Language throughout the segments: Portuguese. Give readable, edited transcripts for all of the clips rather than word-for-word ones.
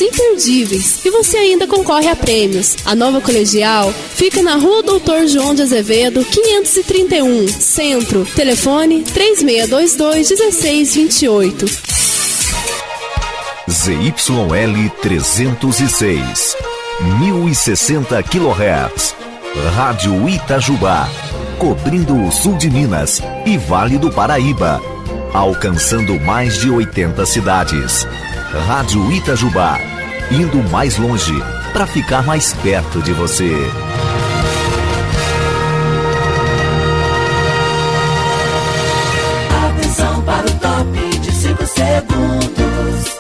imperdíveis e você ainda concorre a prêmios. A Nova Colegial fica na Rua Doutor João de Azevedo, 531, Centro. Telefone 3622-1628. ZYL 306, 1060 kHz. Rádio Itajubá, cobrindo o sul de Minas e Vale do Paraíba, alcançando mais de 80 cidades. Rádio Itajubá, indo mais longe para ficar mais perto de você. Atenção para o top de 5 segundos.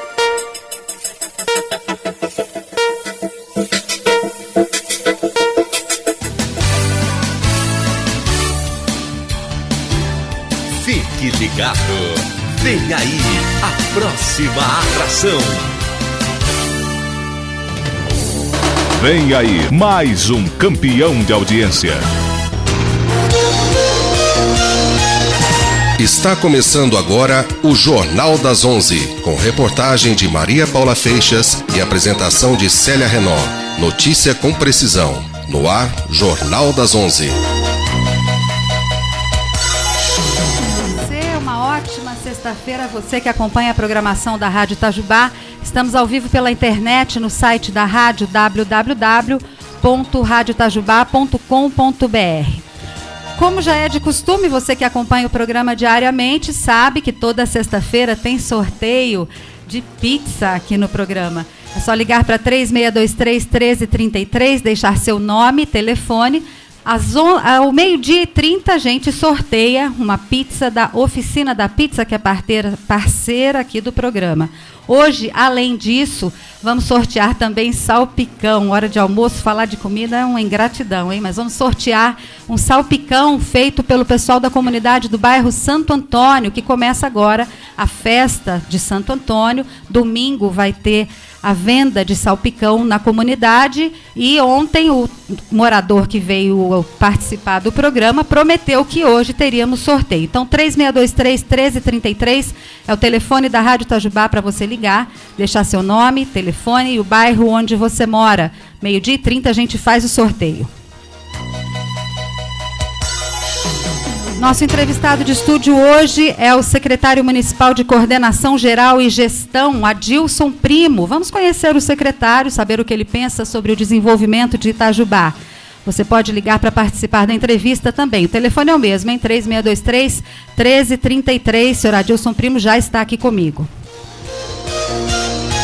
Fique ligado. Vem aí a próxima atração. Vem aí mais um campeão de audiência. Está começando agora o Jornal das 11, com reportagem de Maria Paula Feixas e apresentação de Célia Renault. Notícia com precisão. No ar, Jornal das 11. Ótima sexta-feira, você que acompanha a programação da Rádio Itajubá. Estamos ao vivo pela internet no site da rádio www.radioitajubá.com.br. Como já é de costume, você que acompanha o programa diariamente sabe que toda sexta-feira tem sorteio de pizza aqui no programa. É só ligar para 3623-1333, deixar seu nome, telefone. Ao 12h30 a gente sorteia uma pizza da Oficina da Pizza, que é parceira aqui do programa. Hoje, além disso, vamos sortear também salpicão. Hora de almoço, falar de comida é uma ingratidão, hein? Mas vamos sortear um salpicão feito pelo pessoal da comunidade do bairro Santo Antônio, que começa agora a festa de Santo Antônio. Domingo vai ter a venda de salpicão na comunidade e ontem o morador que veio participar do programa prometeu que hoje teríamos sorteio. Então, 3623-1333 é o telefone da Rádio Itajubá para você ligar, deixar seu nome, telefone e o bairro onde você mora. 12h30 a gente faz o sorteio. Nosso entrevistado de estúdio hoje é o secretário municipal de Coordenação Geral e Gestão, Adilson Primo. Vamos conhecer o secretário, saber o que ele pensa sobre o desenvolvimento de Itajubá. Você pode ligar para participar da entrevista também. O telefone é o mesmo, hein? 3623-1333. O senhor Adilson Primo já está aqui comigo.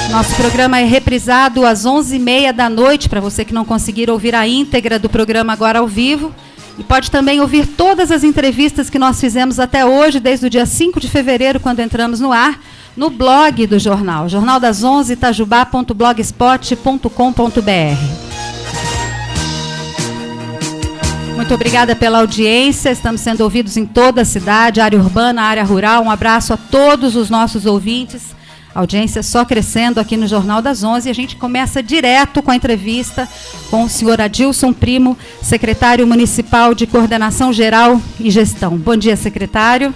Nosso programa é reprisado às 11h30 da noite, para você que não conseguir ouvir a íntegra do programa agora ao vivo. E pode também ouvir todas as entrevistas que nós fizemos até hoje, desde o dia 5 de fevereiro, quando entramos no ar, no blog do jornal, Jornal das 11, itajubá.blogspot.com.br. Muito obrigada pela audiência, estamos sendo ouvidos em toda a cidade, área urbana, área rural. Um abraço a todos os nossos ouvintes. A audiência só crescendo aqui no Jornal das 11 e a gente começa direto com a entrevista com o senhor Adilson Primo, secretário municipal de Coordenação Geral e Gestão. Bom dia, secretário.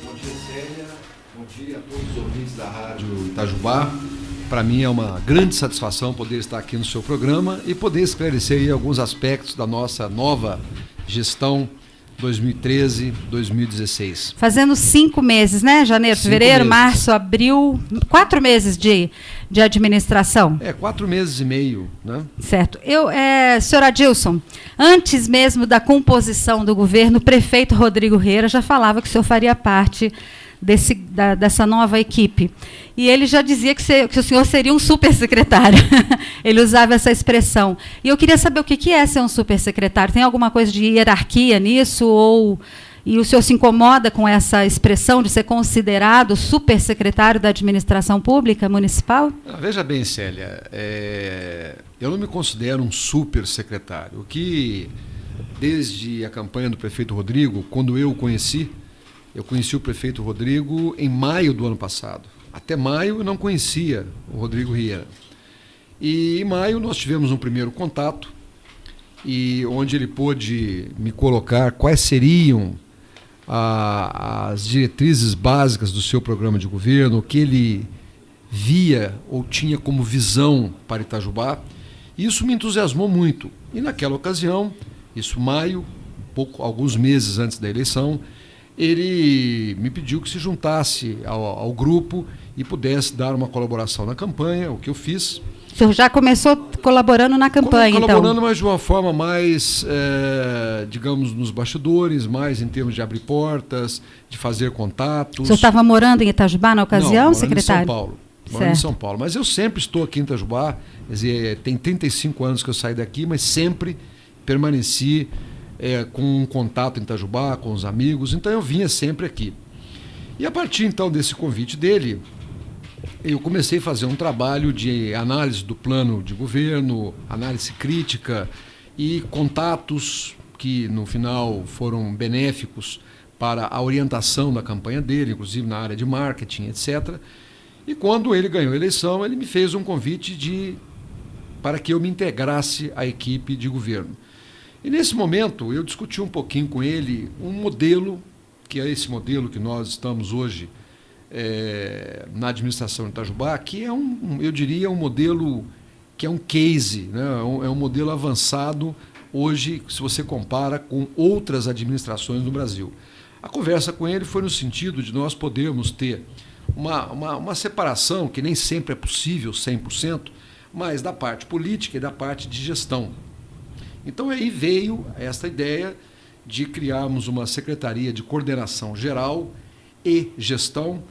Bom dia, Célia. Bom dia a todos os ouvintes da Rádio Itajubá. Para mim é uma grande satisfação poder estar aqui no seu programa e poder esclarecer aí alguns aspectos da nossa nova gestão 2013-2016. Fazendo 5 meses, né? Janeiro, fevereiro, março, abril, 4 meses de administração. 4 meses e meio, né? Certo. Senhor Adilson, antes mesmo da composição do governo, o prefeito Rodrigo Reira já falava que o senhor faria parte dessa nova equipe. E ele já dizia que o senhor seria um supersecretário. Ele usava essa expressão. E eu queria saber o que é ser um supersecretário. Tem alguma coisa de hierarquia nisso? E o senhor se incomoda com essa expressão de ser considerado supersecretário da administração pública municipal? Veja bem, Célia, eu não me considero um supersecretário. O que, desde a campanha do prefeito Rodrigo, quando eu conheci o prefeito Rodrigo em maio do ano passado. Até maio eu não conhecia o Rodrigo Reira. E em maio nós tivemos um primeiro contato, e onde ele pôde me colocar quais seriam as diretrizes básicas do seu programa de governo, o que ele via ou tinha como visão para Itajubá. Isso me entusiasmou muito. E naquela ocasião, isso maio, alguns meses antes da eleição, ele me pediu que se juntasse ao grupo e pudesse dar uma colaboração na campanha, o que eu fiz. O senhor já começou colaborando na campanha, colaborando, então? mas de uma forma mais, digamos, nos bastidores, mais em termos de abrir portas, de fazer contatos. O senhor estava morando em Itajubá na ocasião, não, secretário? Em São Paulo. Morando em São Paulo. Mas eu sempre estou aqui em Itajubá, quer dizer, tem 35 anos que eu saí daqui, mas sempre permaneci com um contato em Itajubá, com os amigos, então eu vinha sempre aqui. E a partir então desse convite dele, eu comecei a fazer um trabalho de análise do plano de governo, análise crítica e contatos que no final foram benéficos para a orientação da campanha dele, inclusive na área de marketing, etc. E quando ele ganhou a eleição, ele me fez um convite para que eu me integrasse à equipe de governo. E nesse momento eu discuti um pouquinho com ele um modelo, que é esse modelo que nós estamos hoje na administração de Itajubá, que é eu diria, um modelo que é um case, né? É um modelo avançado hoje, se você compara com outras administrações no Brasil. A conversa com ele foi no sentido de nós podermos ter uma separação, que nem sempre é possível 100%, mas da parte política e da parte de gestão. Então aí veio esta ideia de criarmos uma secretaria de coordenação geral e gestão,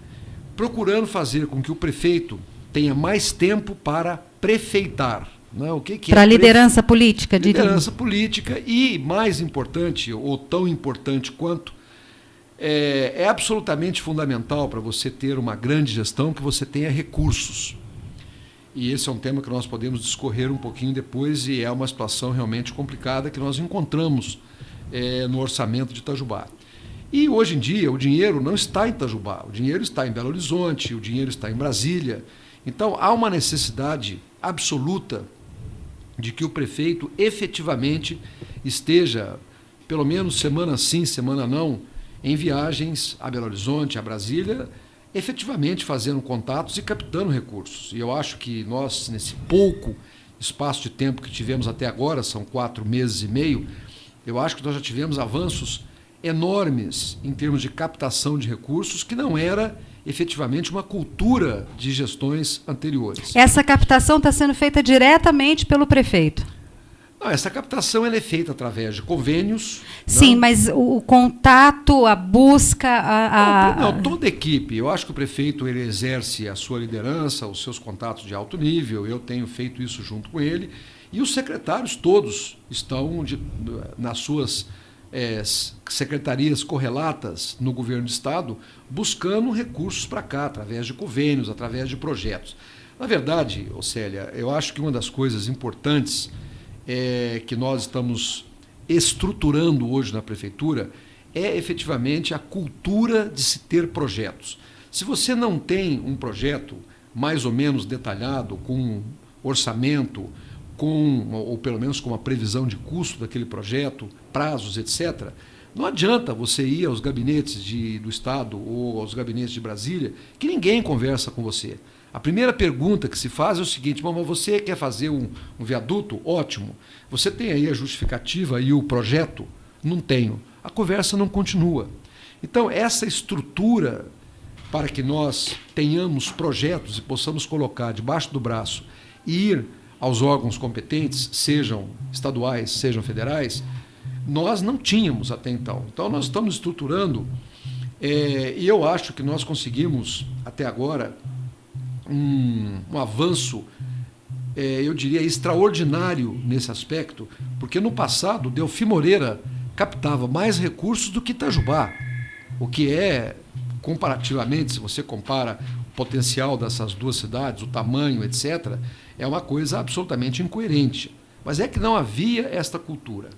procurando fazer com que o prefeito tenha mais tempo para prefeitar. Né? O que para a liderança política? Liderança política e, mais importante, ou tão importante quanto, é absolutamente fundamental para você ter uma grande gestão que você tenha recursos. E esse é um tema que nós podemos discorrer um pouquinho depois, e é uma situação realmente complicada que nós encontramos no orçamento de Itajubá. E hoje em dia o dinheiro não está em Itajubá, o dinheiro está em Belo Horizonte, o dinheiro está em Brasília. Então há uma necessidade absoluta de que o prefeito efetivamente esteja, pelo menos semana sim, semana não, em viagens a Belo Horizonte, a Brasília, efetivamente fazendo contatos e captando recursos. E eu acho que nós, nesse pouco espaço de tempo que tivemos até agora, são 4 meses e meio, eu acho que nós já tivemos avanços enormes em termos de captação de recursos, que não era efetivamente uma cultura de gestões anteriores. Essa captação está sendo feita diretamente pelo prefeito? Não, essa captação ela é feita através de convênios. Sim, né? Mas o contato, a busca... Não, toda a equipe. Eu acho que o prefeito ele exerce a sua liderança, os seus contatos de alto nível, eu tenho feito isso junto com ele, e os secretários todos estão nas suas secretarias correlatas no governo do Estado, buscando recursos para cá, através de convênios, através de projetos. Na verdade, Célia, eu acho que uma das coisas importantes que nós estamos estruturando hoje na Prefeitura é efetivamente a cultura de se ter projetos. Se você não tem um projeto mais ou menos detalhado, com orçamento, ou pelo menos com uma previsão de custo daquele projeto, prazos, etc., não adianta você ir aos gabinetes do Estado ou aos gabinetes de Brasília, que ninguém conversa com você. A primeira pergunta que se faz é o seguinte: mas você quer fazer um viaduto? Ótimo. Você tem aí a justificativa e o projeto? Não tenho. A conversa não continua. Então, essa estrutura para que nós tenhamos projetos e possamos colocar debaixo do braço e ir aos órgãos competentes, sejam estaduais, sejam federais, nós não tínhamos até então. Então, nós estamos estruturando e eu acho que nós conseguimos, até agora, um avanço, eu diria, extraordinário nesse aspecto, porque no passado, Delfim Moreira captava mais recursos do que Itajubá, o que é, comparativamente, se você compara o potencial dessas duas cidades, o tamanho, etc., é uma coisa absolutamente incoerente. Mas é que não havia esta cultura.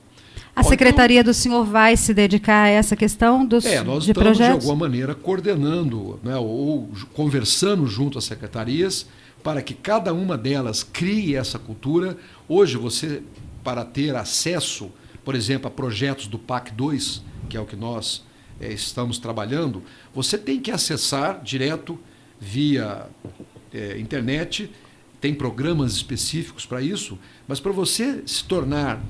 A secretaria do senhor vai se dedicar a essa questão nós de estamos, projetos? de alguma maneira, coordenando, né, ou conversando junto às secretarias para que cada uma delas crie essa cultura. Hoje, você, para ter acesso, por exemplo, a projetos do PAC 2, que é o que nós estamos trabalhando, você tem que acessar direto via internet, tem programas específicos para isso, mas para você se tornar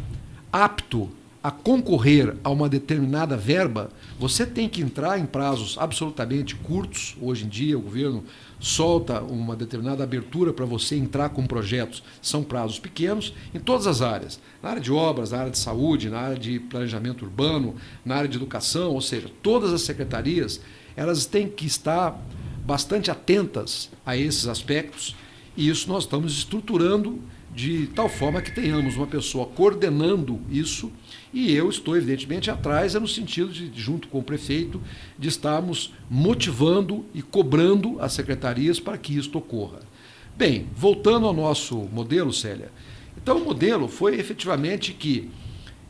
apto a concorrer a uma determinada verba, você tem que entrar em prazos absolutamente curtos. Hoje em dia o governo solta uma determinada abertura para você entrar com projetos, são prazos pequenos em todas as áreas, na área de obras, na área de saúde, na área de planejamento urbano, na área de educação, ou seja, todas as secretarias, elas têm que estar bastante atentas a esses aspectos, e isso nós estamos estruturando de tal forma que tenhamos uma pessoa coordenando isso, e eu estou, evidentemente, atrás, no sentido de, junto com o prefeito, de estarmos motivando e cobrando as secretarias para que isso ocorra. Bem, voltando ao nosso modelo, Célia, então o modelo foi efetivamente que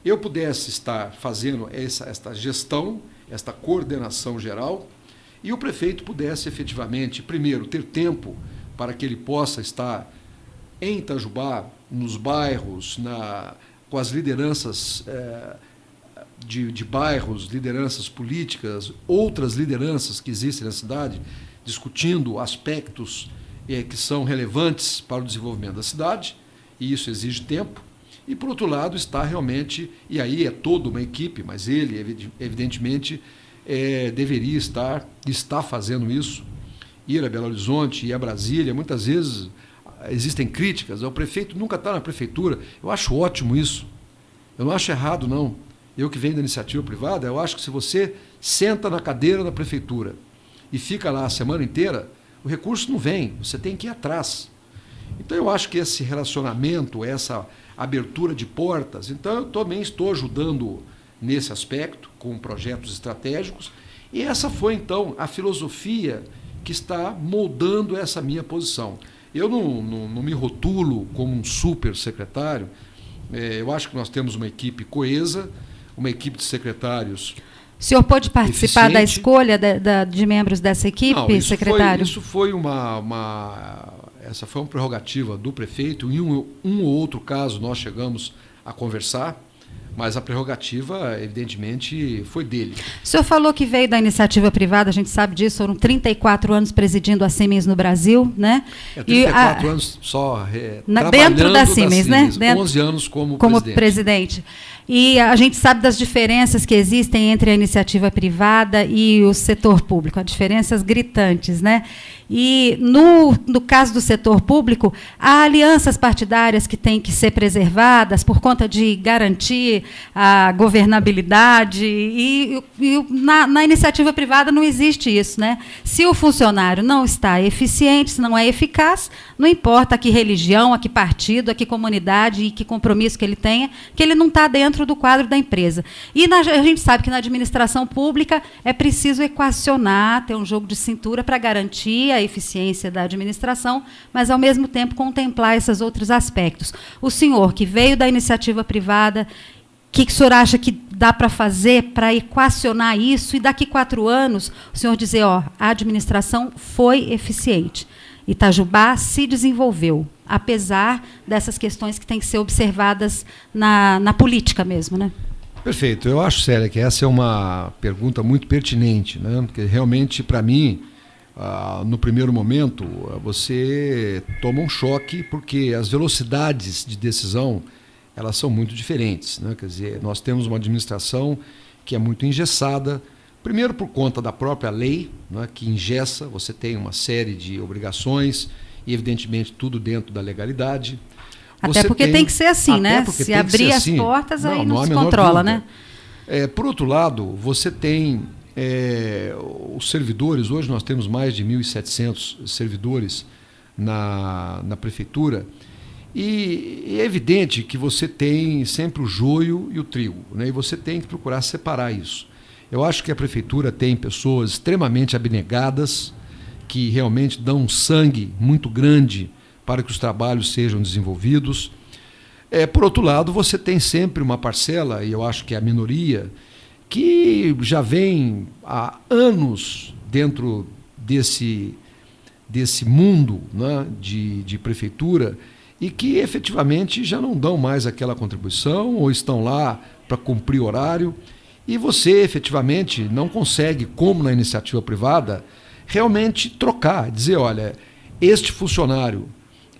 eu pudesse estar fazendo esta gestão, esta coordenação geral, e o prefeito pudesse efetivamente, primeiro, ter tempo para que ele possa estar em Itajubá, nos bairros, com as lideranças de bairros, lideranças políticas, outras lideranças que existem na cidade, discutindo aspectos que são relevantes para o desenvolvimento da cidade, e isso exige tempo. E, por outro lado, está realmente, e aí é toda uma equipe, mas ele, evidentemente, deveria está fazendo isso, ir a Belo Horizonte, ir a Brasília. Muitas vezes existem críticas, o prefeito nunca está na prefeitura. Eu acho ótimo isso, eu não acho errado, não. Eu que venho da iniciativa privada, eu acho que se você senta na cadeira da prefeitura e fica lá a semana inteira, o recurso não vem, você tem que ir atrás. Então eu acho que esse relacionamento, essa abertura de portas, então eu também estou ajudando nesse aspecto, com projetos estratégicos, e essa foi então a filosofia que está moldando essa minha posição. Eu não me rotulo como um super secretário, eu acho que nós temos uma equipe coesa, uma equipe de secretários. O senhor pôde participar da escolha de membros dessa equipe, não, secretário? Isso foi essa foi uma prerrogativa do prefeito. Em um ou outro caso nós chegamos a conversar, mas a prerrogativa, evidentemente, foi dele. O senhor falou que veio da iniciativa privada, a gente sabe disso, foram 34 anos presidindo a Siemens no Brasil, né? 34 anos só dentro da Siemens, né? 11 anos como presidente. E a gente sabe das diferenças que existem entre a iniciativa privada e o setor público, as diferenças gritantes, né? E, no caso do setor público, há alianças partidárias que têm que ser preservadas por conta de garantir a governabilidade, e na iniciativa privada não existe isso, né? Se o funcionário não está eficiente, se não é eficaz, não importa a que religião, a que partido, a que comunidade e que compromisso que ele tenha, que ele não está dentro do quadro da empresa. E a gente sabe que na administração pública é preciso equacionar, ter um jogo de cintura para garantir a eficiência da administração, mas, ao mesmo tempo, contemplar esses outros aspectos. O senhor, que veio da iniciativa privada, o que o senhor acha que dá para fazer para equacionar isso e, daqui 4 anos, o senhor dizer, a administração foi eficiente, Itajubá se desenvolveu, apesar dessas questões que têm que ser observadas na política mesmo, né? Perfeito. Eu acho, Célia, que essa é uma pergunta muito pertinente, né? Porque realmente, para mim, no primeiro momento, você toma um choque, porque as velocidades de decisão, elas são muito diferentes, né? Quer dizer, nós temos uma administração que é muito engessada, primeiro por conta da própria lei, né, que engessa, você tem uma série de obrigações, e evidentemente tudo dentro da legalidade. Até porque tem que ser assim, né? Se abrir as portas, aí não se controla, né? Por outro lado, você tem os servidores. Hoje nós temos mais de 1.700 servidores na prefeitura, e é evidente que você tem sempre o joio e o trigo, né? E você tem que procurar separar isso. Eu acho que a prefeitura tem pessoas extremamente abnegadas, que realmente dão um sangue muito grande para que os trabalhos sejam desenvolvidos. Por outro lado, você tem sempre uma parcela, e eu acho que é a minoria, que já vem há anos dentro desse mundo, né, de prefeitura, e que efetivamente já não dão mais aquela contribuição, ou estão lá para cumprir horário, e você efetivamente não consegue, como na iniciativa privada, realmente trocar, dizer, olha, este funcionário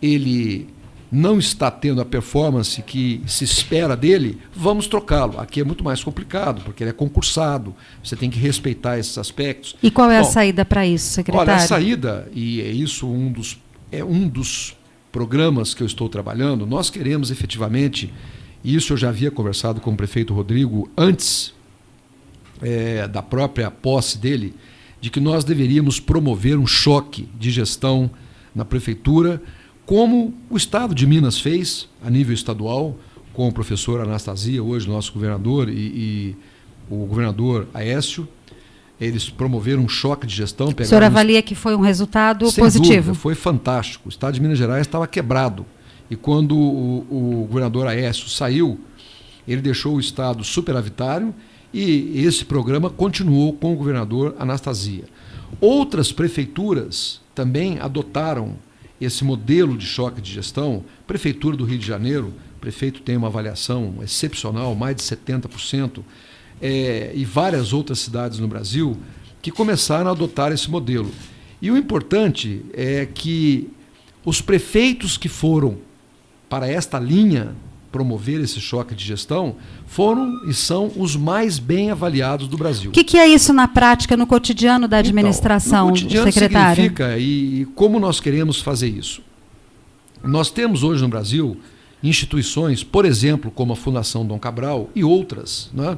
ele não está tendo a performance que se espera dele, vamos trocá-lo. Aqui é muito mais complicado, porque ele é concursado, você tem que respeitar esses aspectos. E qual é a saída para isso, secretário? Olha, a saída, e é isso um dos programas que eu estou trabalhando, nós queremos efetivamente, e isso eu já havia conversado com o prefeito Rodrigo antes da própria posse dele, de que nós deveríamos promover um choque de gestão na prefeitura, como o Estado de Minas fez a nível estadual, com o professor Anastasia, hoje nosso governador, e o governador Aécio. Eles promoveram um choque de gestão. O senhor avalia que foi um resultado sem positivo? Dúvida, foi fantástico. O Estado de Minas Gerais estava quebrado. E quando o governador Aécio saiu, ele deixou o Estado superavitário e esse programa continuou com o governador Anastasia. Outras prefeituras também adotaram esse modelo de choque de gestão. Prefeitura do Rio de Janeiro, o prefeito tem uma avaliação excepcional, mais de 70%, e várias outras cidades no Brasil que começaram a adotar esse modelo. E o importante é que os prefeitos que foram para esta linha promover esse choque de gestão foram e são os mais bem avaliados do Brasil. O que é isso na prática, no cotidiano da administração, no cotidiano secretário? Significa, e como nós queremos fazer isso? Nós temos hoje no Brasil instituições, por exemplo, como a Fundação Dom Cabral e outras, né,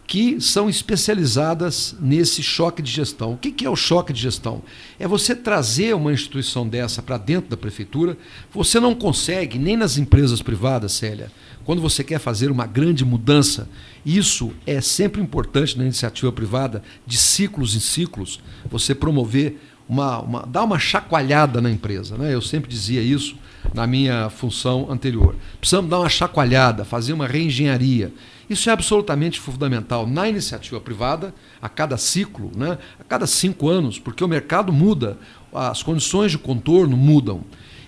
que são especializadas nesse choque de gestão. O que é o choque de gestão? É você trazer uma instituição dessa para dentro da prefeitura. Você não consegue, nem nas empresas privadas, Célia, quando você quer fazer uma grande mudança, isso é sempre importante na iniciativa privada, de ciclos em ciclos, você promover, dar uma chacoalhada na empresa, né? Eu sempre dizia isso na minha função anterior. Precisamos dar uma chacoalhada, fazer uma reengenharia. Isso é absolutamente fundamental na iniciativa privada, a cada ciclo, né? A cada 5 anos, porque o mercado muda, as condições de contorno mudam.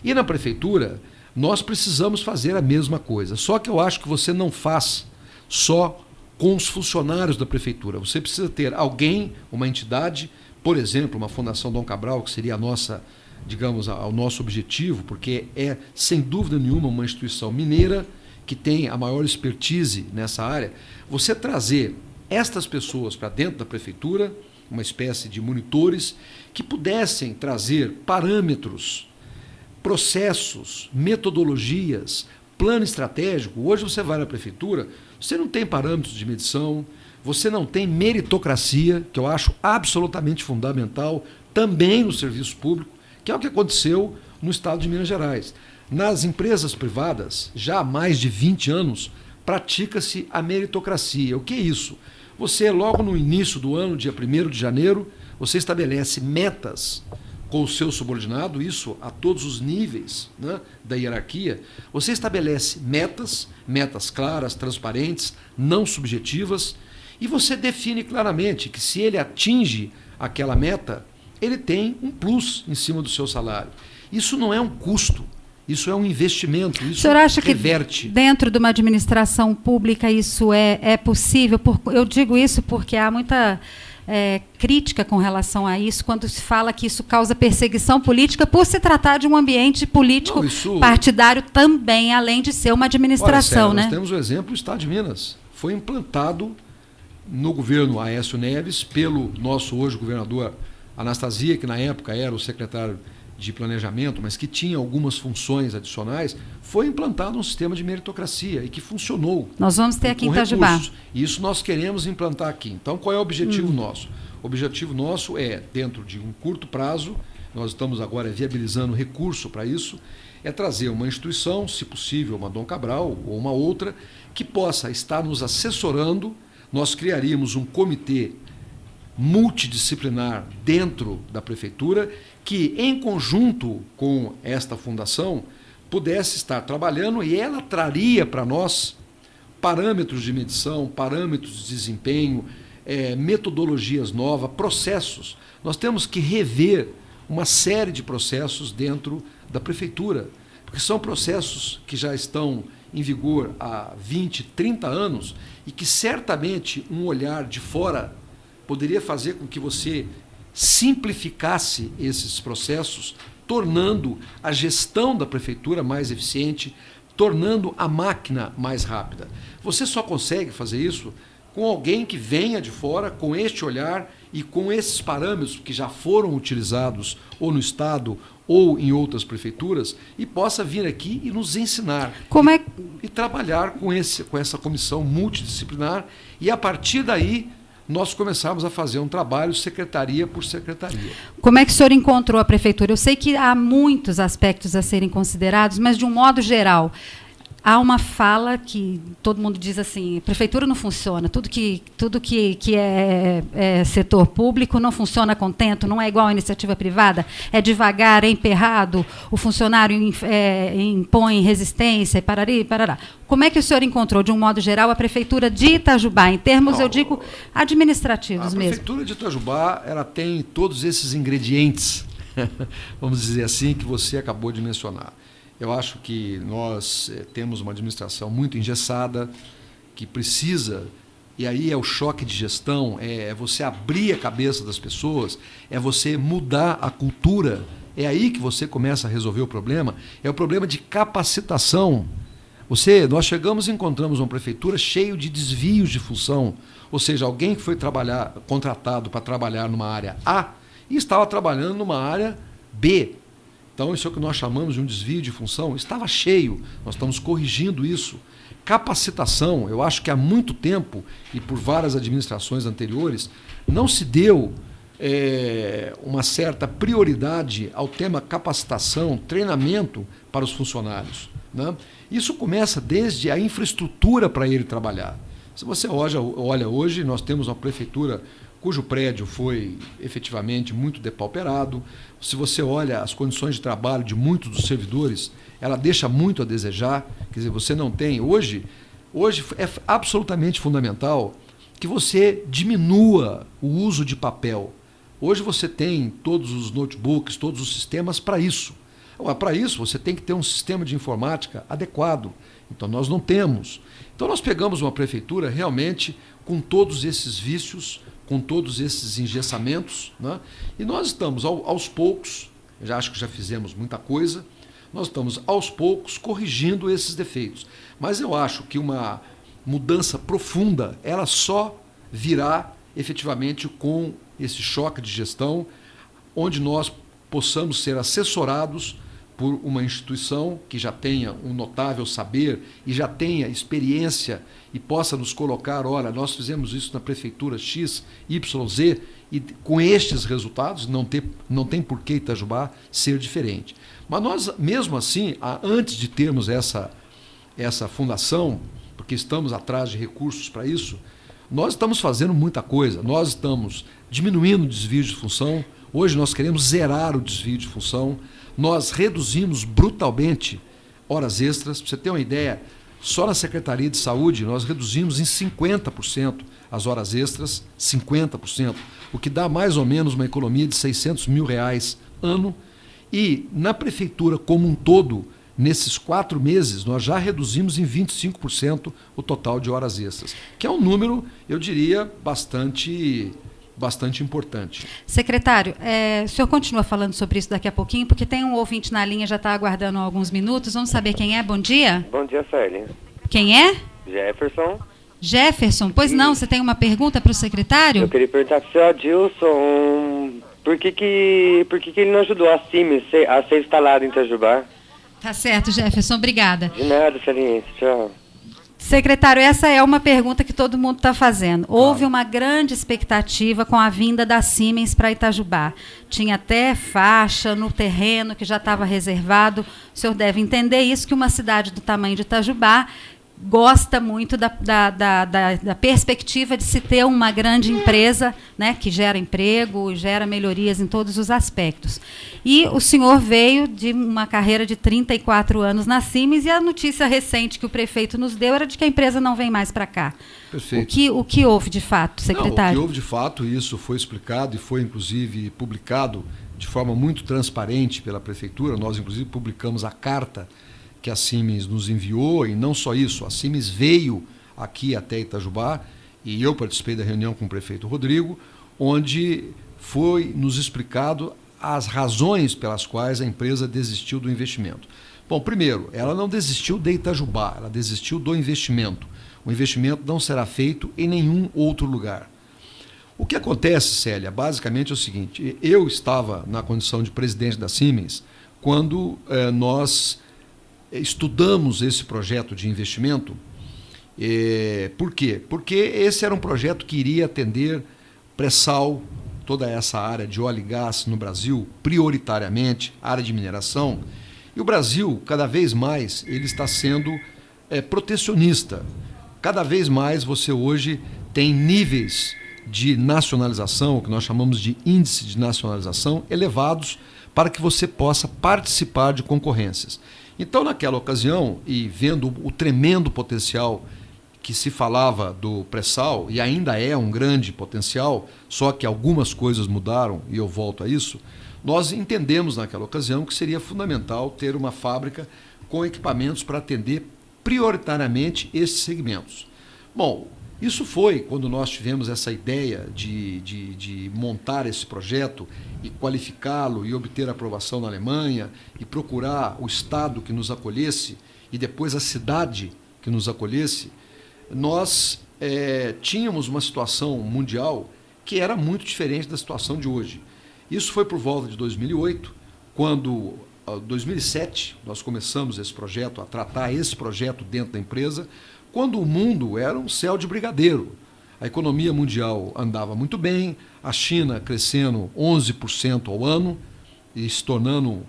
E na prefeitura, nós precisamos fazer a mesma coisa. Só que eu acho que você não faz só com os funcionários da prefeitura. Você precisa ter alguém, uma entidade, por exemplo, uma Fundação Dom Cabral, que seria a nossa, digamos, ao nosso objetivo, porque é, sem dúvida nenhuma, uma instituição mineira que tem a maior expertise nessa área. Você trazer estas pessoas para dentro da prefeitura, uma espécie de monitores, que pudessem trazer parâmetros, processos, metodologias, plano estratégico. Hoje você vai na prefeitura, você não tem parâmetros de medição, você não tem meritocracia, que eu acho absolutamente fundamental, também no serviço público, que é o que aconteceu no estado de Minas Gerais. Nas empresas privadas, já há mais de 20 anos, pratica-se a meritocracia. O que é isso? Você, logo no início do ano, dia 1º de janeiro, você estabelece metas com o seu subordinado, isso a todos os níveis, né, da hierarquia. Você estabelece metas claras, transparentes, não subjetivas, e você define claramente que se ele atinge aquela meta, ele tem um plus em cima do seu salário. Isso não é um custo, isso é um investimento, isso o senhor acha reverte. Que dentro de uma administração pública isso é possível? Eu digo isso porque há muita crítica com relação a isso, quando se fala que isso causa perseguição política por se tratar de um ambiente político partidário também, além de ser uma administração. Olha, Célia, né? Nós temos o exemplo do Estado de Minas. Foi implantado no governo Aécio Neves, pelo nosso hoje governador Anastasia, que na época era o secretário de planejamento, mas que tinha algumas funções adicionais, foi implantado um sistema de meritocracia e que funcionou. Nós vamos ter aqui em Itajubá. E isso nós queremos implantar aqui. Então, qual é o objetivo nosso? O objetivo nosso é, dentro de um curto prazo, nós estamos agora viabilizando recurso para isso, é trazer uma instituição, se possível, uma Dom Cabral ou uma outra, que possa estar nos assessorando. Nós criaríamos um comitê multidisciplinar dentro da prefeitura que, em conjunto com esta fundação, pudesse estar trabalhando e ela traria para nós parâmetros de medição, parâmetros de desempenho, metodologias novas, processos. Nós temos que rever uma série de processos dentro da prefeitura, porque são processos que já estão em vigor há 20, 30 anos e que certamente um olhar de fora poderia fazer com que você simplificasse esses processos tornando a gestão da prefeitura mais eficiente, tornando a máquina mais rápida. Você só consegue fazer isso com alguém que venha de fora, com este olhar e com esses parâmetros que já foram utilizados ou no Estado ou em outras prefeituras, e possa vir aqui e nos ensinar. E trabalhar com essa comissão multidisciplinar, e a partir daí nós começamos a fazer um trabalho secretaria por secretaria. Como é que o senhor encontrou a prefeitura? Eu sei que há muitos aspectos a serem considerados, mas de um modo geral, há uma fala que todo mundo diz assim: a prefeitura não funciona, tudo que é setor público não funciona contento, não é igual à iniciativa privada, é devagar, é emperrado, o funcionário impõe resistência e parari, parará. Como é que o senhor encontrou, de um modo geral, a prefeitura de Itajubá, em termos, eu digo, administrativos mesmo? A prefeitura de Itajubá, ela tem todos esses ingredientes, vamos dizer assim, que você acabou de mencionar. Eu acho que nós temos uma administração muito engessada, que precisa, e aí é o choque de gestão, é você abrir a cabeça das pessoas, é você mudar a cultura, é aí que você começa a resolver o problema, é o problema de capacitação. Nós chegamos e encontramos uma prefeitura cheia de desvios de função, ou seja, alguém que foi contratado para trabalhar numa área A e estava trabalhando numa área B. Então, isso é o que nós chamamos de um desvio de função. Estava cheio, nós estamos corrigindo isso. Capacitação, eu acho que há muito tempo, e por várias administrações anteriores, não se deu uma certa prioridade ao tema capacitação, treinamento para os funcionários, né? Isso começa desde a infraestrutura para ele trabalhar. Se você olha hoje, nós temos uma prefeitura cujo prédio foi efetivamente muito depauperado. Se você olha as condições de trabalho de muitos dos servidores, ela deixa muito a desejar. Quer dizer, você não tem... Hoje é absolutamente fundamental que você diminua o uso de papel. Hoje você tem todos os notebooks, todos os sistemas para isso. Para isso, você tem que ter um sistema de informática adequado. Então, nós não temos. Então, nós pegamos uma prefeitura realmente com todos esses vícios, com todos esses engessamentos, né? E nós estamos aos poucos, acho que já fizemos muita coisa, nós estamos aos poucos corrigindo esses defeitos. Mas eu acho que uma mudança profunda, ela só virá efetivamente com esse choque de gestão, onde nós possamos ser assessorados por uma instituição que já tenha um notável saber e já tenha experiência e possa nos colocar, olha, nós fizemos isso na prefeitura X, Y, Z, e com estes resultados não tem por que Itajubá ser diferente. Mas nós, mesmo assim, antes de termos essa fundação, porque estamos atrás de recursos para isso, nós estamos fazendo muita coisa, nós estamos diminuindo o desvio de função. Hoje nós queremos zerar o desvio de função. Nós reduzimos brutalmente horas extras. Para você ter uma ideia, só na Secretaria de Saúde nós reduzimos em 50% as horas extras, 50%, o que dá mais ou menos uma economia de R$600 mil ano. E na Prefeitura como um todo, nesses 4 meses, nós já reduzimos em 25% o total de horas extras, que é um número, eu diria, bastante importante. Secretário, o senhor continua falando sobre isso daqui a pouquinho, porque tem um ouvinte na linha, já está aguardando há alguns minutos. Vamos saber quem é? Bom dia. Bom dia, Célia. Quem é? Jefferson. Jefferson, pois não, você tem uma pergunta para o secretário? Eu queria perguntar para o senhor Adilson, por que ele não ajudou a CIMES a ser instalado em Itajubá? Tá certo, Jefferson, obrigada. De nada, Celinha, tchau. Secretário, essa é uma pergunta que todo mundo está fazendo. Houve uma grande expectativa com a vinda da Siemens para Itajubá. Tinha até faixa no terreno que já estava reservado. O senhor deve entender isso, que uma cidade do tamanho de Itajubá gosta muito da perspectiva de se ter uma grande empresa, né, que gera emprego, gera melhorias em todos os aspectos. E o senhor veio de uma carreira de 34 anos na Siemens, e a notícia recente que o prefeito nos deu era de que a empresa não vem mais para cá. Perfeito. O que houve de fato, secretário? Não, o que houve de fato, isso foi explicado e foi inclusive publicado de forma muito transparente pela prefeitura. Nós inclusive publicamos a carta que a Siemens nos enviou, e não só isso, a Siemens veio aqui até Itajubá, e eu participei da reunião com o prefeito Rodrigo, onde foi nos explicado as razões pelas quais a empresa desistiu do investimento. Bom, primeiro, ela não desistiu de Itajubá, ela desistiu do investimento. O investimento não será feito em nenhum outro lugar. O que acontece, Célia, basicamente é o seguinte: eu estava na condição de presidente da Siemens quando nós estudamos esse projeto de investimento. Por quê? Porque esse era um projeto que iria atender pré-sal, toda essa área de óleo e gás no Brasil, prioritariamente, área de mineração. E o Brasil, cada vez mais, ele está sendo protecionista. Cada vez mais você hoje tem níveis de nacionalização, o que nós chamamos de índice de nacionalização, elevados para que você possa participar de concorrências. Então, naquela ocasião, e vendo o tremendo potencial que se falava do pré-sal, e ainda é um grande potencial, só que algumas coisas mudaram, e eu volto a isso, nós entendemos naquela ocasião que seria fundamental ter uma fábrica com equipamentos para atender prioritariamente esses segmentos. Bom, isso foi quando nós tivemos essa ideia de montar esse projeto e qualificá-lo e obter aprovação na Alemanha e procurar o Estado que nos acolhesse e depois a cidade que nos acolhesse. Nós tínhamos uma situação mundial que era muito diferente da situação de hoje. Isso foi por volta de 2008, quando, em 2007, nós começamos esse projeto, a tratar esse projeto dentro da empresa, quando o mundo era um céu de brigadeiro. A economia mundial andava muito bem, a China crescendo 11% ao ano e se tornando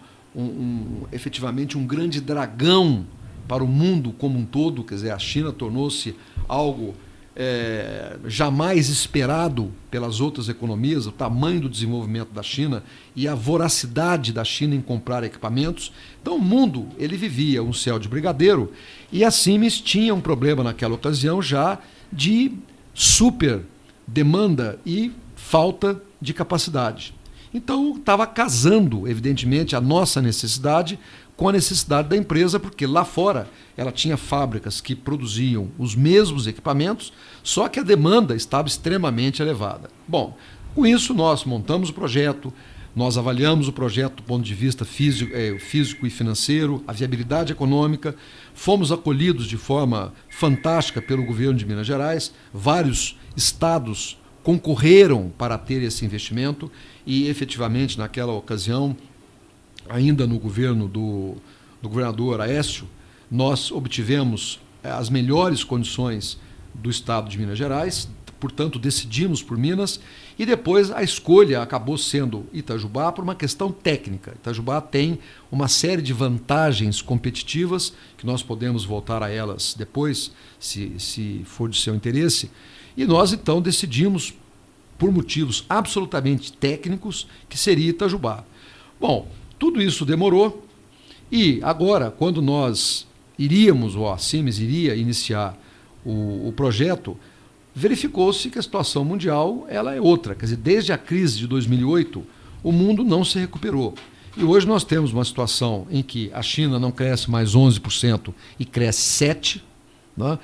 efetivamente um grande dragão para o mundo como um todo. Quer dizer, a China tornou-se algo jamais esperado pelas outras economias, o tamanho do desenvolvimento da China e a voracidade da China em comprar equipamentos. Então o mundo ele vivia um céu de brigadeiro e a Siemens tinha um problema naquela ocasião já de super demanda e falta de capacidade. Então estava casando, evidentemente, a nossa necessidade com a necessidade da empresa, porque lá fora ela tinha fábricas que produziam os mesmos equipamentos, só que a demanda estava extremamente elevada. Bom, com isso nós montamos o projeto, nós avaliamos o projeto do ponto de vista físico e financeiro, a viabilidade econômica, fomos acolhidos de forma fantástica pelo governo de Minas Gerais, vários estados concorreram para ter esse investimento e efetivamente naquela ocasião, ainda no governo do governador Aécio, nós obtivemos as melhores condições do estado de Minas Gerais, portanto decidimos por Minas e depois a escolha acabou sendo Itajubá por uma questão técnica. Itajubá tem uma série de vantagens competitivas que nós podemos voltar a elas depois, se for de seu interesse, e nós então decidimos por motivos absolutamente técnicos que seria Itajubá. Bom, tudo isso demorou e agora, quando nós iríamos, ou a Siemens iria iniciar o projeto, verificou-se que a situação mundial ela é outra. Quer dizer, desde a crise de 2008, o mundo não se recuperou. E hoje nós temos uma situação em que a China não cresce mais 11% e cresce 7%. Né?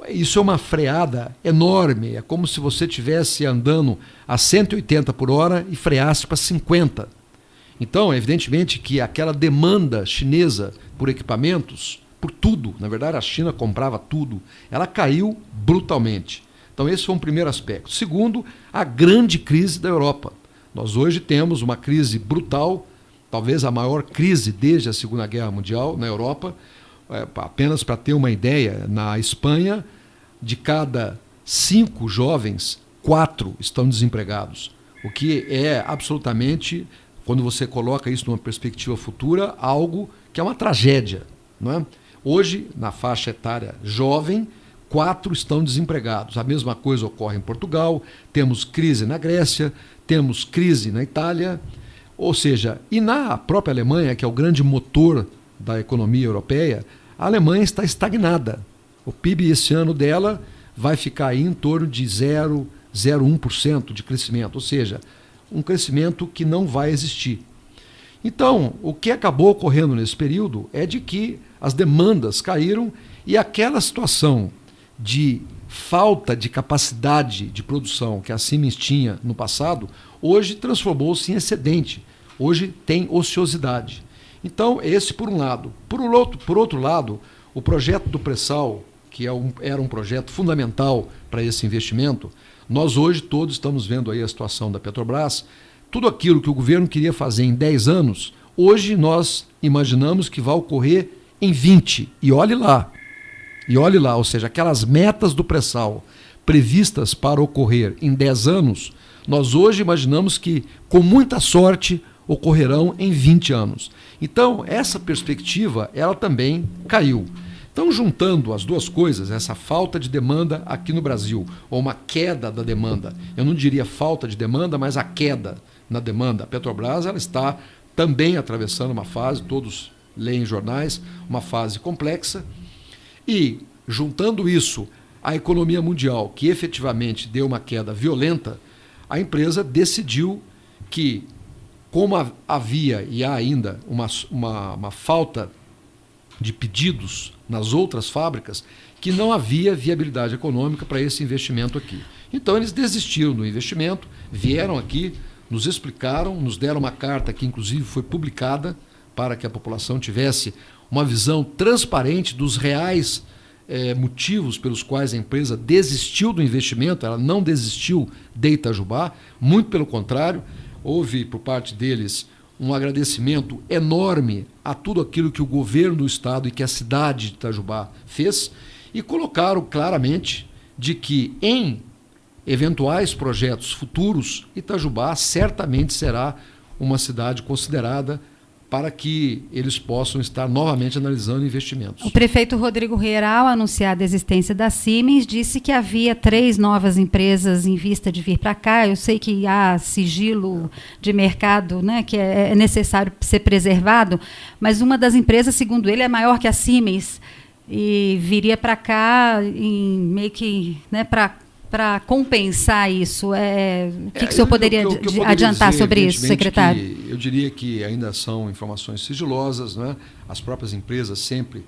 Isso é uma freada enorme. É como se você estivesse andando a 180 por hora e freasse para 50. Então, evidentemente que aquela demanda chinesa por equipamentos, por tudo, na verdade a China comprava tudo, ela caiu brutalmente. Então esse foi um primeiro aspecto. Segundo, a grande crise da Europa. Nós hoje temos uma crise brutal, talvez a maior crise desde a Segunda Guerra Mundial na Europa. Apenas para ter uma ideia, na Espanha, de cada 5 jovens, 4 estão desempregados, o que é absolutamente, quando você coloca isso numa perspectiva futura, algo que é uma tragédia. Não é? Hoje, na faixa etária jovem, 4 estão desempregados. A mesma coisa ocorre em Portugal, temos crise na Grécia, temos crise na Itália, ou seja, e na própria Alemanha, que é o grande motor da economia europeia, a Alemanha está estagnada. O PIB esse ano dela vai ficar aí em torno de 0,01% de crescimento, ou seja, um crescimento que não vai existir. Então, o que acabou ocorrendo nesse período é de que as demandas caíram e aquela situação de falta de capacidade de produção que a Siemens tinha no passado, hoje transformou-se em excedente. hoje tem ociosidade. Então, esse por um lado. Por outro lado, o projeto do pré-sal, que era um projeto fundamental para esse investimento, nós hoje todos estamos vendo aí a situação da Petrobras, tudo aquilo que o governo queria fazer em 10 anos, hoje nós imaginamos que vai ocorrer em 20. E olhe lá, ou seja, aquelas metas do pré-sal previstas para ocorrer em 10 anos, nós hoje imaginamos que, com muita sorte, ocorrerão em 20 anos. Então, essa perspectiva, ela também caiu. Então, juntando as duas coisas, essa falta de demanda aqui no Brasil, ou uma queda da demanda, eu não diria falta de demanda, mas a queda na demanda. A Petrobras, ela está também atravessando uma fase, todos leem jornais, uma fase complexa, e juntando isso à economia mundial, que efetivamente deu uma queda violenta, a empresa decidiu que, como havia e há ainda uma falta de pedidos nas outras fábricas, que não havia viabilidade econômica para esse investimento aqui. Então eles desistiram do investimento, vieram aqui, nos explicaram, nos deram uma carta que inclusive foi publicada para que a população tivesse uma visão transparente dos reais motivos pelos quais a empresa desistiu do investimento. Ela não desistiu de Itajubá, muito pelo contrário, houve por parte deles um agradecimento enorme a tudo aquilo que o governo do estado e que a cidade de Itajubá fez, e colocaram claramente de que em eventuais projetos futuros, Itajubá certamente será uma cidade considerada para que eles possam estar novamente analisando investimentos. O prefeito Rodrigo Real, ao anunciar a existência da Siemens, disse que havia 3 novas empresas em vista de vir para cá. Eu sei que há sigilo de mercado, né, que é necessário ser preservado, mas uma das empresas, segundo ele, é maior que a Siemens e viria para cá meio que, né, para compensar isso. O que o senhor poderia adiantar sobre isso, secretário? Eu diria que ainda são informações sigilosas, né? As próprias empresas sempre,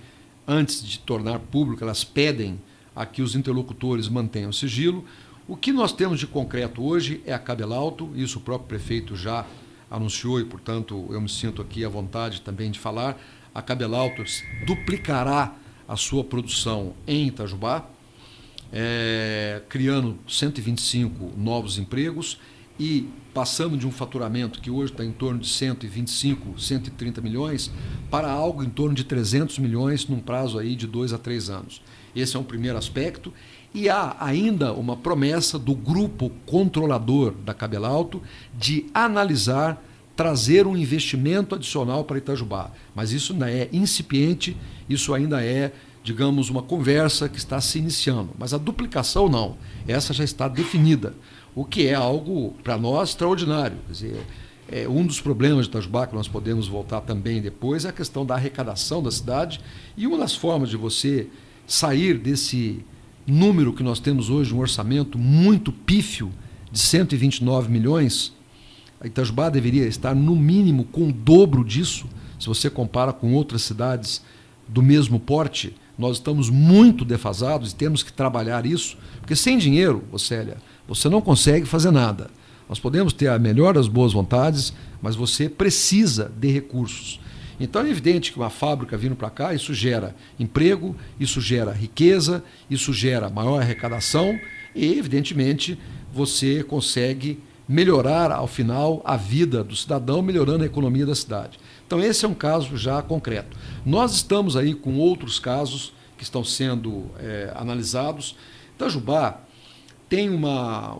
antes de tornar público, elas pedem a que os interlocutores mantenham sigilo. O que nós temos de concreto hoje é a Cabelalto, isso o próprio prefeito já anunciou e, portanto, eu me sinto aqui à vontade também de falar. A Cabelalto duplicará a sua produção em Itajubá, criando 125 novos empregos e passando de um faturamento que hoje está em torno de 125, 130 milhões para algo em torno de 300 milhões num prazo aí de 2 a 3 anos. Esse é um primeiro aspecto. E há ainda uma promessa do grupo controlador da Cabelalto de analisar, trazer um investimento adicional para Itajubá. Mas isso ainda é incipiente, isso ainda é, digamos, uma conversa que está se iniciando. Mas a duplicação não, essa já está definida, o que é algo, para nós, extraordinário. Quer dizer, um dos problemas de Itajubá, que nós podemos voltar também depois, é a questão da arrecadação da cidade, e uma das formas de você sair desse número que nós temos hoje, um orçamento muito pífio de 129 milhões, a Itajubá deveria estar no mínimo com o dobro disso, se você compara com outras cidades do mesmo porte. Nós estamos muito defasados e temos que trabalhar isso, porque sem dinheiro, Célia, você não consegue fazer nada. Nós podemos ter a melhor das boas vontades, mas você precisa de recursos. Então é evidente que uma fábrica vindo para cá, isso gera emprego, isso gera riqueza, isso gera maior arrecadação e, evidentemente, você consegue melhorar, ao final, a vida do cidadão, melhorando a economia da cidade. Então esse é um caso já concreto. Nós estamos aí com outros casos que estão sendo analisados. Itajubá tem uma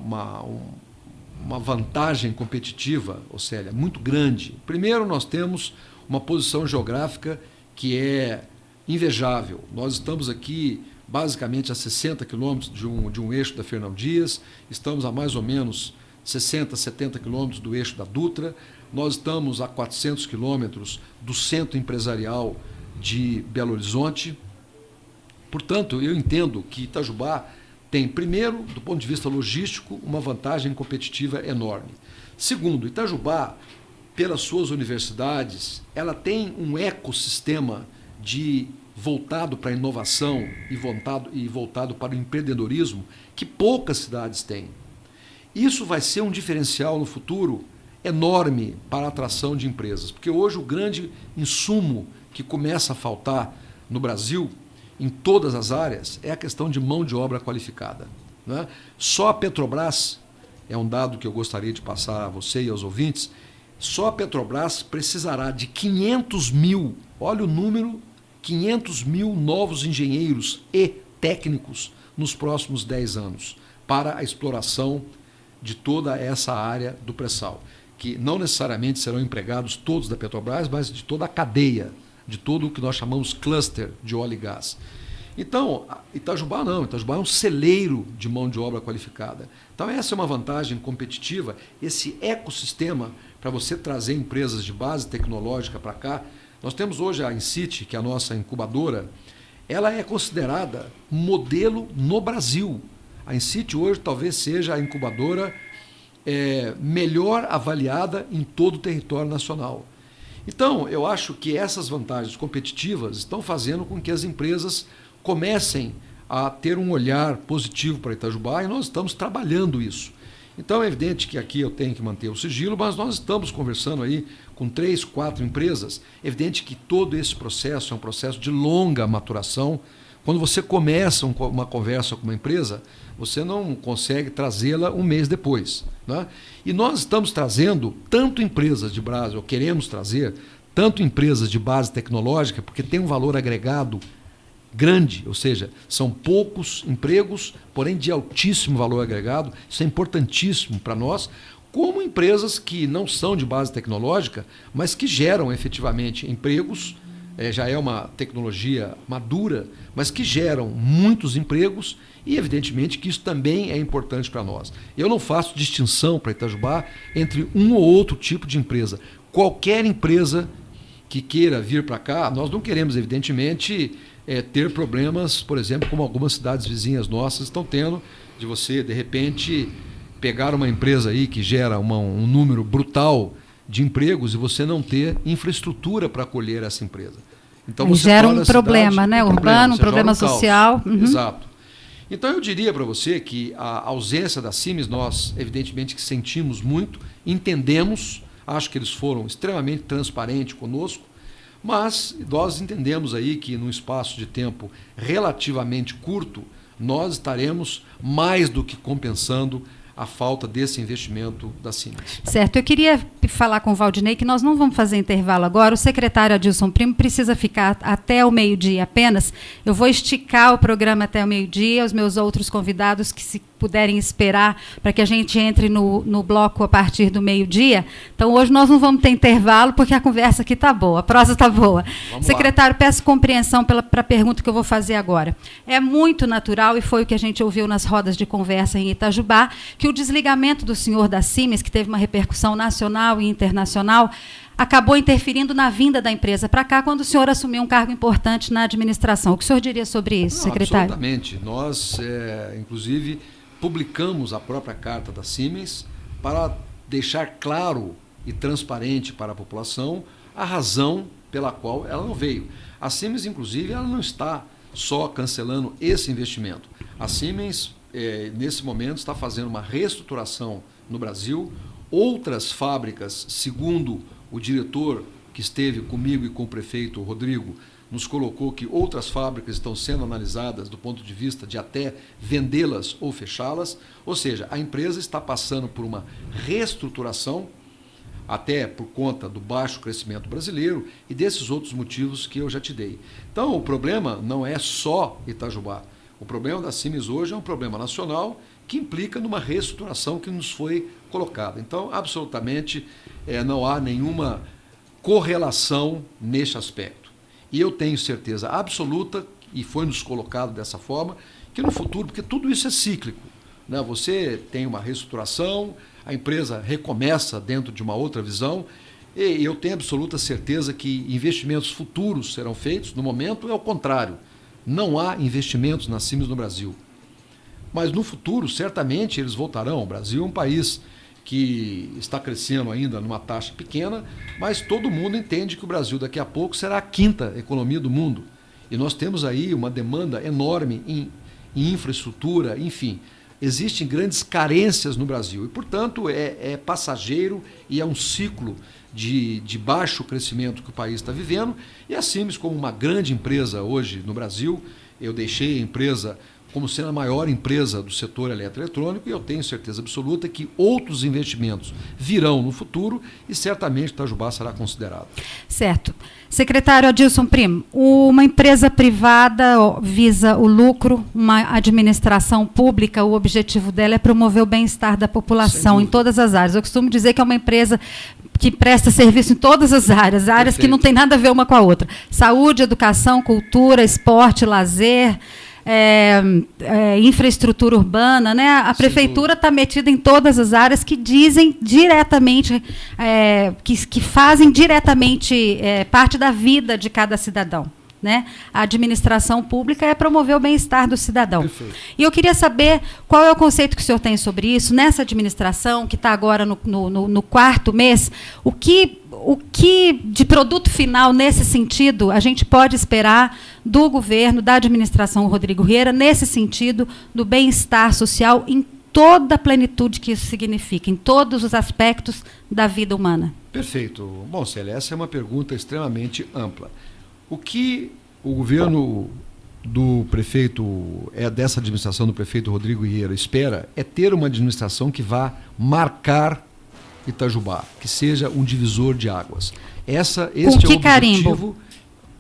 vantagem competitiva, Célia, muito grande. Primeiro, nós temos uma posição geográfica que é invejável. Nós estamos aqui basicamente a 60 quilômetros de um eixo da Fernão Dias, estamos a mais ou menos 60, 70 quilômetros do eixo da Dutra, nós estamos a 400 quilômetros do centro empresarial de Belo Horizonte. Portanto, eu entendo que Itajubá tem, primeiro, do ponto de vista logístico, uma vantagem competitiva enorme. Segundo, Itajubá, pelas suas universidades, ela tem um ecossistema voltado para a inovação e voltado para o empreendedorismo que poucas cidades têm. Isso vai ser um diferencial no futuro enorme para a atração de empresas, porque hoje o grande insumo que começa a faltar no Brasil, em todas as áreas, é a questão de mão de obra qualificada, né? Só a Petrobras, é um dado que eu gostaria de passar a você e aos ouvintes, só a Petrobras precisará de 500 mil, olha o número, 500 mil novos engenheiros e técnicos nos próximos 10 anos para a exploração de toda essa área do pré-sal, que não necessariamente serão empregados todos da Petrobras, mas de toda a cadeia, de todo o que nós chamamos cluster de óleo e gás. Então, Itajubá não, Itajubá é um celeiro de mão de obra qualificada. Então essa é uma vantagem competitiva, esse ecossistema para você trazer empresas de base tecnológica para cá. Nós temos hoje a Incity, que é a nossa incubadora, ela é considerada modelo no Brasil. A Incity hoje talvez seja a incubadora melhor avaliada em todo o território nacional. Então, eu acho que essas vantagens competitivas estão fazendo com que as empresas comecem a ter um olhar positivo para Itajubá e nós estamos trabalhando isso. Então, é evidente que aqui eu tenho que manter o sigilo, mas nós estamos conversando aí com 3, 4 empresas. É evidente que todo esse processo é um processo de longa maturação. Quando você começa uma conversa com uma empresa, você não consegue trazê-la um mês depois, né? E nós estamos trazendo tanto empresas de base, ou queremos trazer, tanto empresas de base tecnológica, porque tem um valor agregado grande, ou seja, são poucos empregos, porém de altíssimo valor agregado, isso é importantíssimo para nós, como empresas que não são de base tecnológica, mas que geram efetivamente empregos, já é uma tecnologia madura, mas que geram muitos empregos e evidentemente que isso também é importante para nós. Eu não faço distinção para Itajubá entre um ou outro tipo de empresa. Qualquer empresa que queira vir para cá, nós não queremos evidentemente ter problemas, por exemplo, como algumas cidades vizinhas nossas estão tendo, de você de repente pegar uma empresa aí que gera um número brutal de empregos e você não ter infraestrutura para acolher essa empresa. Então você gera um problema, né? Urbano, um problema social. Uhum. Exato. Então eu diria para você que a ausência da CIMES, nós evidentemente que sentimos muito, entendemos, acho que eles foram extremamente transparentes conosco, mas nós entendemos aí que num espaço de tempo relativamente curto, nós estaremos mais do que compensando a falta desse investimento da Siemens. Certo, eu queria falar com o Valdinei que nós não vamos fazer intervalo agora, o secretário Adilson Primo precisa ficar até o meio-dia apenas, eu vou esticar o programa até o meio-dia, os meus outros convidados que se puderem esperar para que a gente entre no bloco a partir do meio-dia, então hoje nós não vamos ter intervalo porque a conversa aqui está boa, a prosa está boa. Vamos secretário, lá. Peço compreensão para a pergunta que eu vou fazer agora. É muito natural, e foi o que a gente ouviu nas rodas de conversa em Itajubá, que o desligamento do senhor da Siemens, que teve uma repercussão nacional e internacional, acabou interferindo na vinda da empresa para cá quando o senhor assumiu um cargo importante na administração. O que o senhor diria sobre isso, secretário? Absolutamente. Nós, inclusive, publicamos a própria carta da Siemens para deixar claro e transparente para a população a razão pela qual ela não veio. A Siemens, inclusive, ela não está só cancelando esse investimento. A Siemens, nesse momento, está fazendo uma reestruturação no Brasil. Outras fábricas, segundo o diretor que esteve comigo e com o prefeito Rodrigo, nos colocou que outras fábricas estão sendo analisadas do ponto de vista de até vendê-las ou fechá-las. Ou seja, a empresa está passando por uma reestruturação, até por conta do baixo crescimento brasileiro e desses outros motivos que eu já te dei. Então, o problema não é só Itajubá. O problema da Siemens hoje é um problema nacional que implica numa reestruturação que nos foi colocada. Então, absolutamente, não há nenhuma correlação neste aspecto. E eu tenho certeza absoluta, e foi nos colocado dessa forma, que no futuro, porque tudo isso é cíclico, né? Você tem uma reestruturação, a empresa recomeça dentro de uma outra visão, e eu tenho absoluta certeza que investimentos futuros serão feitos. No momento é o contrário. Não há investimentos na Siemens no Brasil. Mas no futuro, certamente, eles voltarão. O Brasil é um país que está crescendo ainda numa taxa pequena, mas todo mundo entende que o Brasil daqui a pouco será a 5ª economia do mundo. E nós temos aí uma demanda enorme em infraestrutura, enfim. existem grandes carências no Brasil e, portanto, é passageiro e é um ciclo de baixo crescimento que o país está vivendo. E a Simes, como uma grande empresa hoje no Brasil, eu deixei a empresa como sendo a maior empresa do setor eletroeletrônico, e eu tenho certeza absoluta que outros investimentos virão no futuro e certamente Itajubá será considerado. Certo. Secretário Adilson Primo, uma empresa privada visa o lucro, uma administração pública, o objetivo dela é promover o bem-estar da população em todas as áreas. Eu costumo dizer que é uma empresa que presta serviço em todas as áreas Perfeito. Que não tem nada a ver uma com a outra. Saúde, educação, cultura, esporte, lazer, infraestrutura urbana, né? A prefeitura está metida em todas as áreas que dizem diretamente, que fazem diretamente parte da vida de cada cidadão. Né? A administração pública é promover o bem-estar do cidadão. Perfeito. E eu queria saber qual é o conceito que o senhor tem sobre isso, nessa administração, que está agora no 4º mês, o que de produto final nesse sentido a gente pode esperar do governo, da administração Rodrigo Vieira, nesse sentido do bem-estar social em toda a plenitude que isso significa, em todos os aspectos da vida humana? Perfeito. Bom, Célia, essa é uma pergunta extremamente ampla. O que o governo do prefeito, dessa administração do prefeito Rodrigo Vieira espera é ter uma administração que vá marcar Itajubá, que seja um divisor de águas. Este é o objetivo. Carimbo?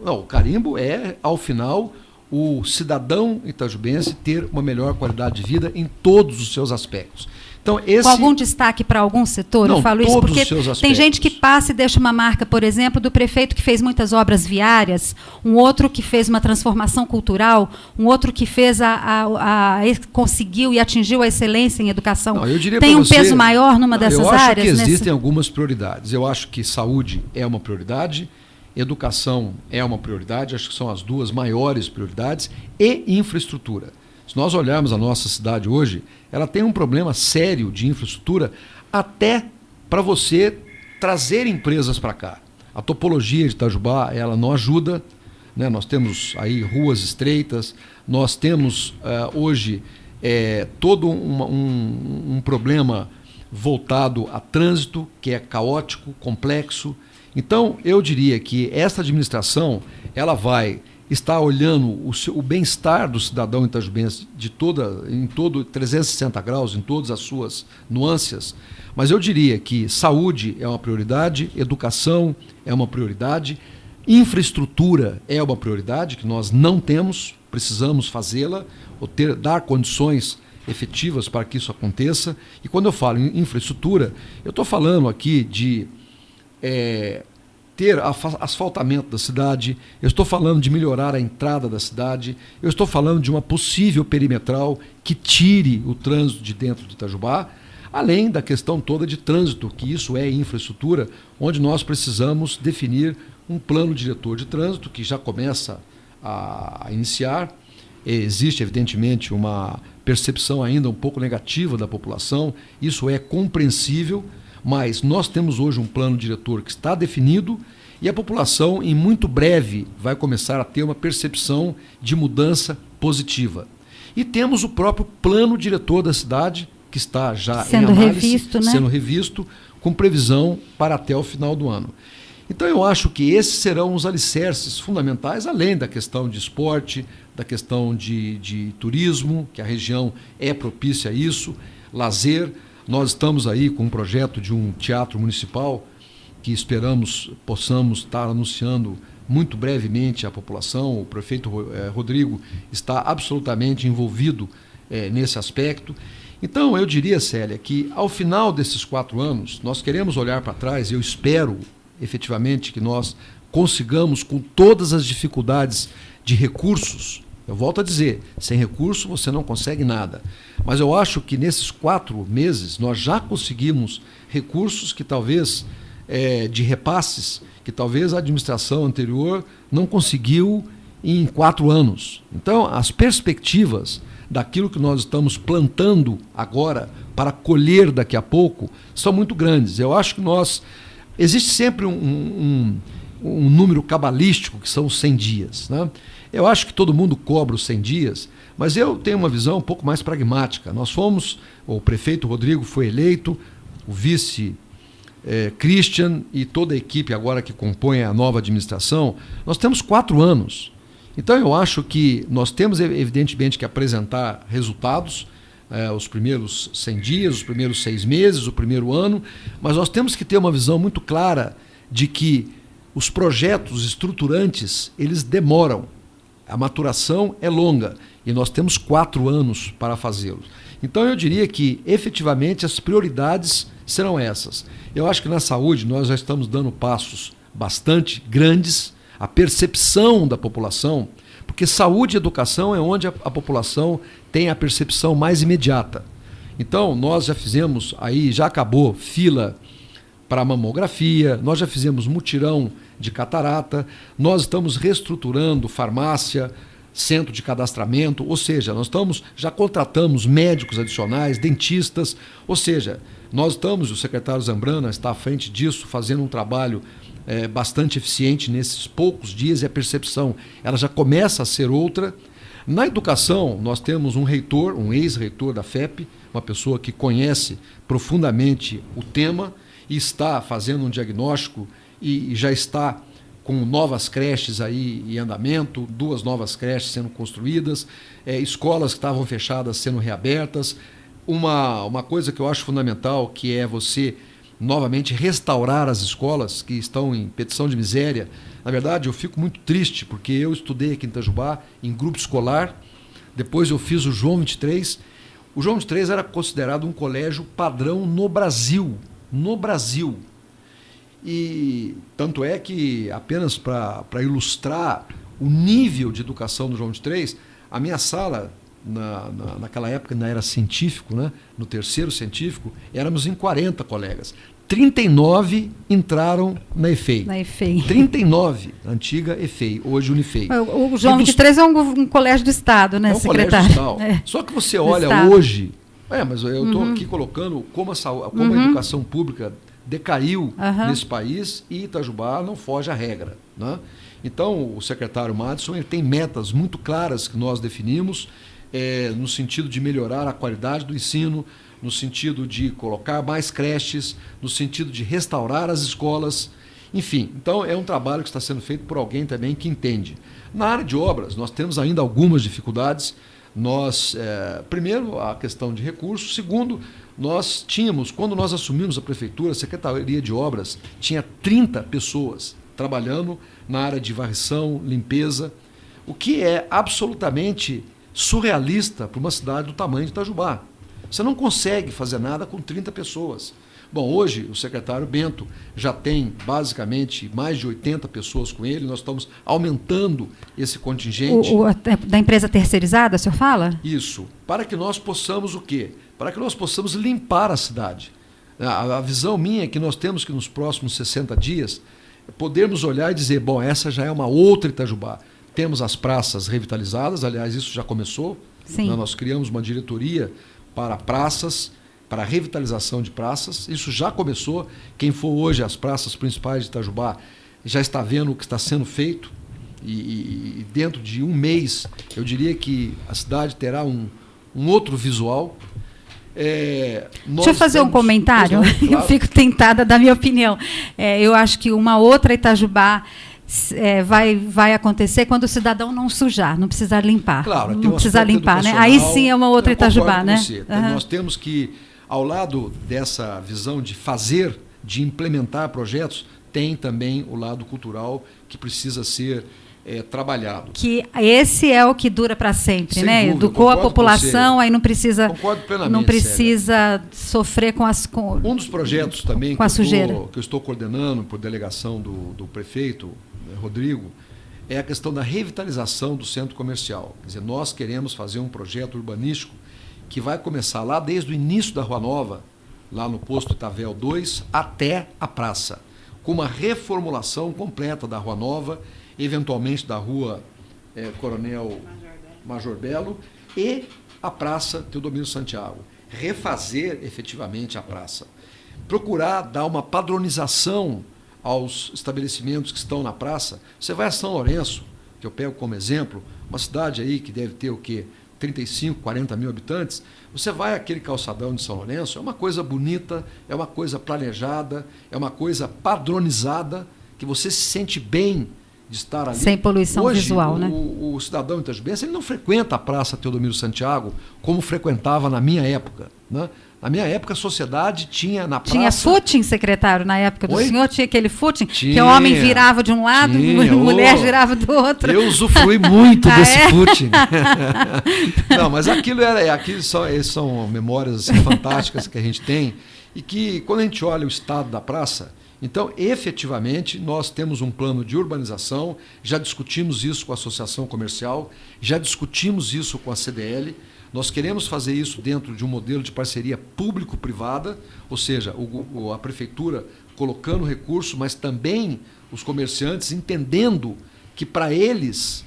Não, o carimbo é, ao final, o cidadão itajubense ter uma melhor qualidade de vida em todos os seus aspectos. Então, com algum destaque para algum setor? Não, eu falo isso porque tem gente que passa e deixa uma marca, por exemplo, do prefeito que fez muitas obras viárias, um outro que fez uma transformação cultural, um outro que fez conseguiu e atingiu a excelência em educação. Não, eu diria tem um você, peso maior numa dessas áreas? Eu acho que existem algumas prioridades. Eu acho que saúde é uma prioridade, educação é uma prioridade, acho que são as duas maiores prioridades, e infraestrutura. Se nós olharmos a nossa cidade hoje, ela tem um problema sério de infraestrutura até para você trazer empresas para cá. A topologia de Itajubá, ela não ajuda, né? Nós temos aí ruas estreitas, nós temos hoje todo um problema voltado a trânsito, que é caótico, complexo. Então, eu diria que essa administração, ela vai está olhando o bem-estar do cidadão itajubense em todo 360 graus, em todas as suas nuances, mas eu diria que saúde é uma prioridade, educação é uma prioridade, infraestrutura é uma prioridade que nós não temos, precisamos fazê-la, ou dar condições efetivas para que isso aconteça. E quando eu falo em infraestrutura, eu estou falando aqui de ter asfaltamento da cidade, eu estou falando de melhorar a entrada da cidade, eu estou falando de uma possível perimetral que tire o trânsito de dentro de Itajubá, além da questão toda de trânsito, que isso é infraestrutura, onde nós precisamos definir um plano diretor de trânsito que já começa a iniciar. Existe, evidentemente, uma percepção ainda um pouco negativa da população, isso é compreensível, mas nós temos hoje um plano diretor que está definido e a população, em muito breve, vai começar a ter uma percepção de mudança positiva. E temos o próprio plano diretor da cidade, que está já sendo revisto, sendo revisto, com previsão para até o final do ano. Então, eu acho que esses serão os alicerces fundamentais, além da questão de esporte, da questão de turismo, que a região é propícia a isso, lazer. Nós estamos aí com um projeto de um teatro municipal que possamos estar anunciando muito brevemente à população. O prefeito Rodrigo está absolutamente envolvido nesse aspecto. Então, eu diria, Célia, que ao final desses 4 anos, nós queremos olhar para trás, e eu espero efetivamente que nós consigamos, com todas as dificuldades de recursos, eu volto a dizer, sem recurso você não consegue nada. Mas eu acho que nesses 4 meses nós já conseguimos recursos que talvez, de repasses, que talvez a administração anterior não conseguiu em 4 anos. Então, as perspectivas daquilo que nós estamos plantando agora para colher daqui a pouco são muito grandes. Eu acho que existe sempre um número cabalístico, que são os 100 dias, né? Eu acho que todo mundo cobra os 100 dias, mas eu tenho uma visão um pouco mais pragmática. O prefeito Rodrigo foi eleito, o vice Christian e toda a equipe agora que compõe a nova administração, nós temos 4 anos. Então eu acho que nós temos evidentemente que apresentar resultados, os primeiros 100 dias, os primeiros 6 meses, o primeiro ano, mas nós temos que ter uma visão muito clara de que os projetos estruturantes, eles demoram, a maturação é longa e nós temos 4 anos para fazê-los. Então eu diria que efetivamente as prioridades serão essas. Eu acho que na saúde nós já estamos dando passos bastante grandes, a percepção da população, porque saúde e educação é onde a população tem a percepção mais imediata. Então, nós já fizemos, já acabou fila para mamografia, nós já fizemos mutirão de catarata, nós estamos reestruturando farmácia, centro de cadastramento, ou seja, já contratamos médicos adicionais, dentistas, ou seja, o secretário Zambrana está à frente disso, fazendo um trabalho bastante eficiente nesses poucos dias, e a percepção ela já começa a ser outra. Na educação, nós temos um reitor, um ex-reitor da FEP, uma pessoa que conhece profundamente o tema e está fazendo um diagnóstico e já está com novas creches aí em andamento, 2 novas creches sendo construídas, escolas que estavam fechadas sendo reabertas. Uma coisa que eu acho fundamental, que é você novamente restaurar as escolas que estão em petição de miséria. Na verdade, eu fico muito triste, porque eu estudei aqui em Itajubá, em grupo escolar, depois eu fiz o João 23. O João 23 era considerado um colégio padrão no Brasil. E tanto é que, apenas para ilustrar o nível de educação do João 23, a minha sala, naquela época ainda era científico, né? No terceiro científico, éramos em 40 colegas. 39 entraram na EFEI. 39, antiga EFEI, hoje Unifei. O João 23 é um colégio do Estado, né, secretário? Colégio do Estado. Só que você olha hoje, mas eu estou aqui colocando como a educação pública decaiu nesse país, e Itajubá não foge à regra, né? Então, o secretário Madison ele tem metas muito claras que nós definimos, no sentido de melhorar a qualidade do ensino, no sentido de colocar mais creches, no sentido de restaurar as escolas, enfim. Então, é um trabalho que está sendo feito por alguém também que entende. Na área de obras, nós temos ainda algumas dificuldades. Primeiro, a questão de recursos. Segundo, nós tínhamos, quando nós assumimos a prefeitura, a Secretaria de Obras tinha 30 pessoas trabalhando na área de varrição, limpeza, o que é absolutamente surrealista para uma cidade do tamanho de Itajubá. Você não consegue fazer nada com 30 pessoas. Bom, hoje o secretário Bento já tem basicamente mais de 80 pessoas com ele, nós estamos aumentando esse contingente. Da empresa terceirizada, o senhor fala? Isso, para que nós possamos o quê? Para que nós possamos limpar a cidade. A visão minha é que nós temos que nos próximos 60 dias podermos olhar e dizer, bom, essa já é uma outra Itajubá. Temos as praças revitalizadas, aliás, isso já começou. Sim. Nós criamos uma diretoria para praças, para a revitalização de praças. Isso já começou. Quem for hoje às praças principais de Itajubá já está vendo o que está sendo feito. E dentro de um mês, eu diria que a cidade terá um outro visual. Deixa eu fazer um comentário. Claro. Eu fico tentada da minha opinião. Eu acho que uma outra Itajubá vai acontecer quando o cidadão não sujar, não precisar limpar. Claro, não precisa limpar, né? Aí sim é uma outra Itajubá, né? Nós temos que, ao lado dessa visão de fazer, de implementar projetos, tem também o lado cultural que precisa ser trabalhado. Que esse é o que dura para sempre, sem né? Dúvida, educou a população, aí não precisa sofrer com as um dos projetos também com a sujeira que eu estou coordenando por delegação do prefeito Rodrigo é a questão da revitalização do centro comercial. Quer dizer, nós queremos fazer um projeto urbanístico que vai começar lá desde o início da Rua Nova, lá no posto Itavel 2, até a praça, com uma reformulação completa da Rua Nova, eventualmente da Rua Coronel Major Belo e a Praça Teodomiro Santiago. Refazer efetivamente a praça. Procurar dar uma padronização aos estabelecimentos que estão na praça. Você vai a São Lourenço, que eu pego como exemplo, uma cidade aí que deve ter o quê? 35, 40 mil habitantes, você vai àquele calçadão de São Lourenço, é uma coisa bonita, é uma coisa planejada, é uma coisa padronizada, que você se sente bem de estar ali. Sem poluição Hoje, visual, né? O cidadão itajubense, ele não frequenta a Praça Teodomiro Santiago como frequentava na minha época, né? Na minha época, a sociedade tinha na praça... Tinha footing, secretário, na época do Oi? senhor? Tinha aquele footing Tinha, que o homem virava de um lado, tinha, mulher girava do outro. Eu usufrui muito desse é? footing. Não, mas aquilo são memórias assim, fantásticas que a gente tem e que, quando a gente olha o estado da praça, então, efetivamente, nós temos um plano de urbanização, já discutimos isso com a Associação Comercial, já discutimos isso com a CDL. Nós queremos fazer isso dentro de um modelo de parceria público-privada, ou seja, a prefeitura colocando recurso, mas também os comerciantes entendendo que para eles,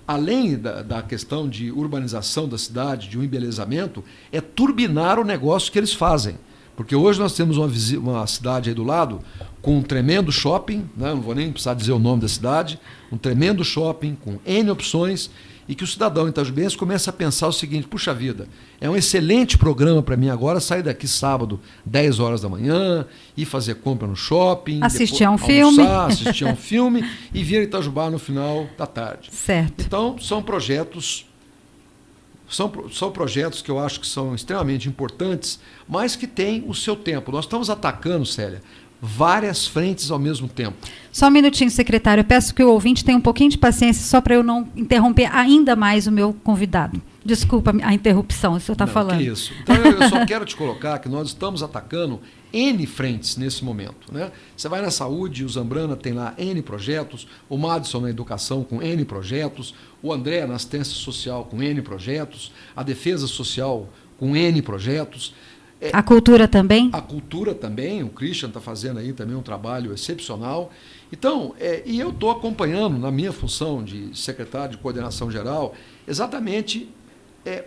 além da questão de urbanização da cidade, de um embelezamento, é turbinar o negócio que eles fazem. Porque hoje nós temos uma cidade aí do lado com um tremendo shopping, né? Não vou nem precisar dizer o nome da cidade, um tremendo shopping com N opções, e que o cidadão itajubense começa a pensar o seguinte: puxa vida, é um excelente programa para mim agora sair daqui sábado, 10 horas da manhã, ir fazer compra no shopping, assistir a um almoçar, filme. assistir a um filme e vir a Itajubá no final da tarde. Certo. Então, são projetos que eu acho que são extremamente importantes, mas que têm o seu tempo. Nós estamos atacando, Célia, várias frentes ao mesmo tempo. Só um minutinho, secretário. Eu peço que o ouvinte tenha um pouquinho de paciência, só para eu não interromper ainda mais o meu convidado. Desculpa a interrupção, o senhor está falando. Que isso. Então, eu só quero te colocar que nós estamos atacando N frentes nesse momento, né? Você vai na saúde, o Zambrana tem lá N projetos, o Madison na educação com N projetos, o André na assistência social com N projetos, a defesa social com N projetos. A cultura também? A cultura também, o Christian está fazendo aí também um trabalho excepcional. Então, e eu estou acompanhando, na minha função de secretário de coordenação geral, exatamente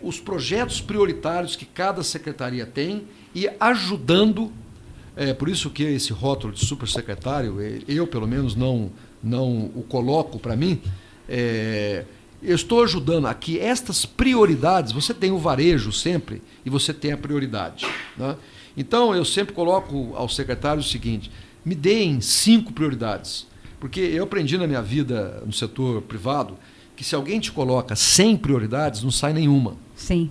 os projetos prioritários que cada secretaria tem e ajudando, por isso que esse rótulo de supersecretário, eu pelo menos não o coloco para mim, eu estou ajudando a que estas prioridades, você tem o varejo sempre e você tem a prioridade, né? Então, eu sempre coloco ao secretário o seguinte: me deem 5 prioridades, porque eu aprendi na minha vida no setor privado que se alguém te coloca 100 prioridades, não sai nenhuma. Sim.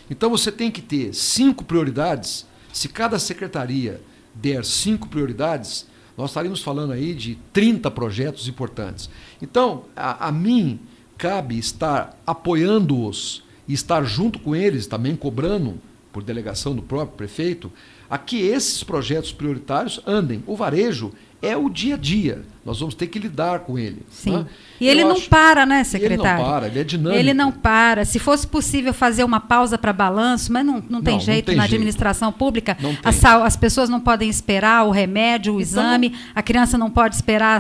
Então, você tem que ter 5 prioridades. Se cada secretaria der 5 prioridades, nós estaríamos falando aí de 30 projetos importantes. Então, a mim cabe estar apoiando-os e estar junto com eles, também cobrando, por delegação do próprio prefeito, a que esses projetos prioritários andem. O varejo é o dia a dia, nós vamos ter que lidar com ele. Sim. Né? E ele não para, né, secretário? Ele não para, ele é dinâmico. Ele não para. Se fosse possível fazer uma pausa para balanço, mas não tem jeito na administração pública. As pessoas não podem esperar o remédio, o exame, a criança não pode esperar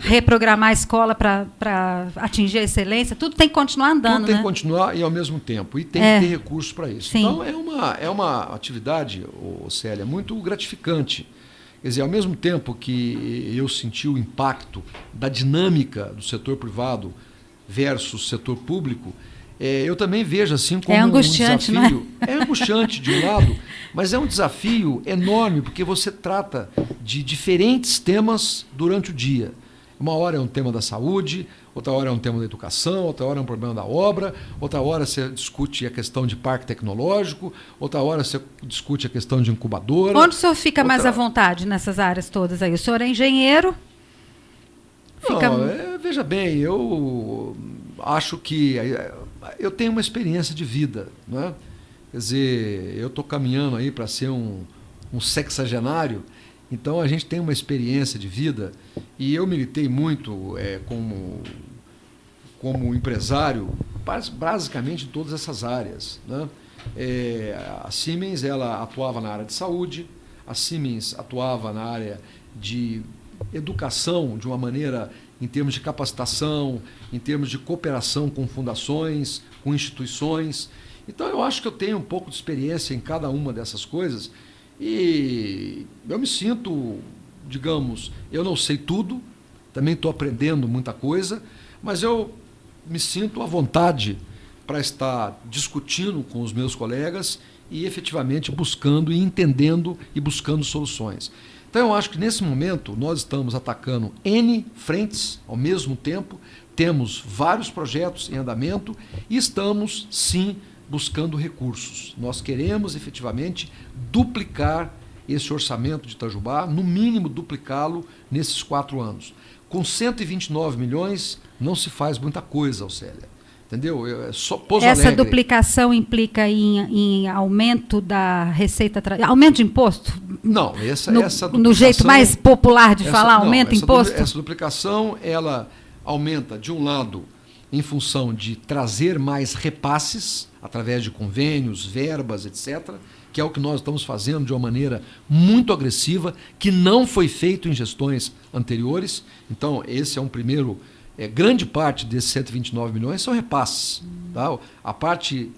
reprogramar a escola para atingir a excelência. Tudo tem que continuar andando, Tudo tem que continuar e ao mesmo tempo. E tem que ter recursos para isso. Sim. Então, é uma atividade, Célia, muito gratificante. Quer dizer, ao mesmo tempo que eu senti o impacto da dinâmica do setor privado versus setor público, eu também vejo assim como um desafio. Não é? É angustiante de um lado, mas é um desafio enorme, porque você trata de diferentes temas durante o dia. Uma hora é um tema da saúde, outra hora é um tema da educação, outra hora é um problema da obra, outra hora você discute a questão de parque tecnológico, outra hora você discute a questão de incubadora. Onde o senhor fica mais à vontade nessas áreas todas aí? O senhor é engenheiro? Veja bem, eu acho que eu tenho uma experiência de vida, não é? Quer dizer, eu estou caminhando aí para ser um sexagenário. Então, a gente tem uma experiência de vida e eu militei muito como empresário, basicamente em todas essas áreas, né? A Siemens ela atuava na área de saúde, a Siemens atuava na área de educação de uma maneira em termos de capacitação, em termos de cooperação com fundações, com instituições. Então, eu acho que eu tenho um pouco de experiência em cada uma dessas coisas. E eu me sinto, digamos, eu não sei tudo, também estou aprendendo muita coisa, mas eu me sinto à vontade para estar discutindo com os meus colegas e efetivamente buscando e entendendo e buscando soluções. Então eu acho que nesse momento nós estamos atacando N frentes ao mesmo tempo, temos vários projetos em andamento e estamos sim buscando recursos. Nós queremos efetivamente duplicar esse orçamento de Itajubá, no mínimo duplicá-lo nesses 4 anos. Com 129 milhões não se faz muita coisa, Aucélia. Entendeu? Essa duplicação implica em aumento da receita, aumento de imposto? Não, essa duplicação... No jeito mais popular de falar, aumenta de imposto? Essa duplicação, ela aumenta, de um lado, em função de trazer mais repasses, através de convênios, verbas, etc., que é o que nós estamos fazendo de uma maneira muito agressiva, que não foi feito em gestões anteriores. Então, esse é um primeiro... grande parte desses 129 milhões são repasses. Tá? A parte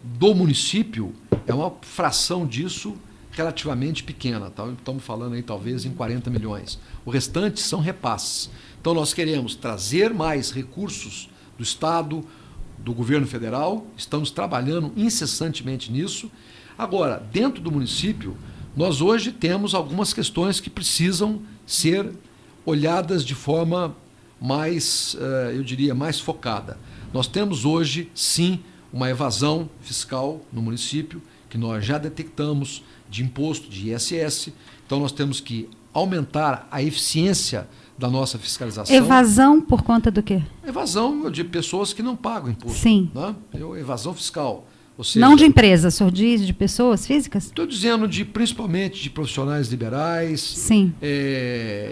do município é uma fração disso relativamente pequena. Tá? Estamos falando aí talvez em 40 milhões. O restante são repasses. Então nós queremos trazer mais recursos do Estado, do governo federal, estamos trabalhando incessantemente nisso. Agora, dentro do município, nós hoje temos algumas questões que precisam ser olhadas de forma mais, eu diria, mais focada. Nós temos hoje, sim, uma evasão fiscal no município, que nós já detectamos de imposto, de ISS. Então, nós temos que aumentar a eficiência da nossa fiscalização. Evasão por conta do quê? Evasão de pessoas que não pagam imposto. Sim. Né? Evasão fiscal. Ou seja, não de empresas, o senhor diz de pessoas físicas? Estou dizendo principalmente de profissionais liberais. Sim.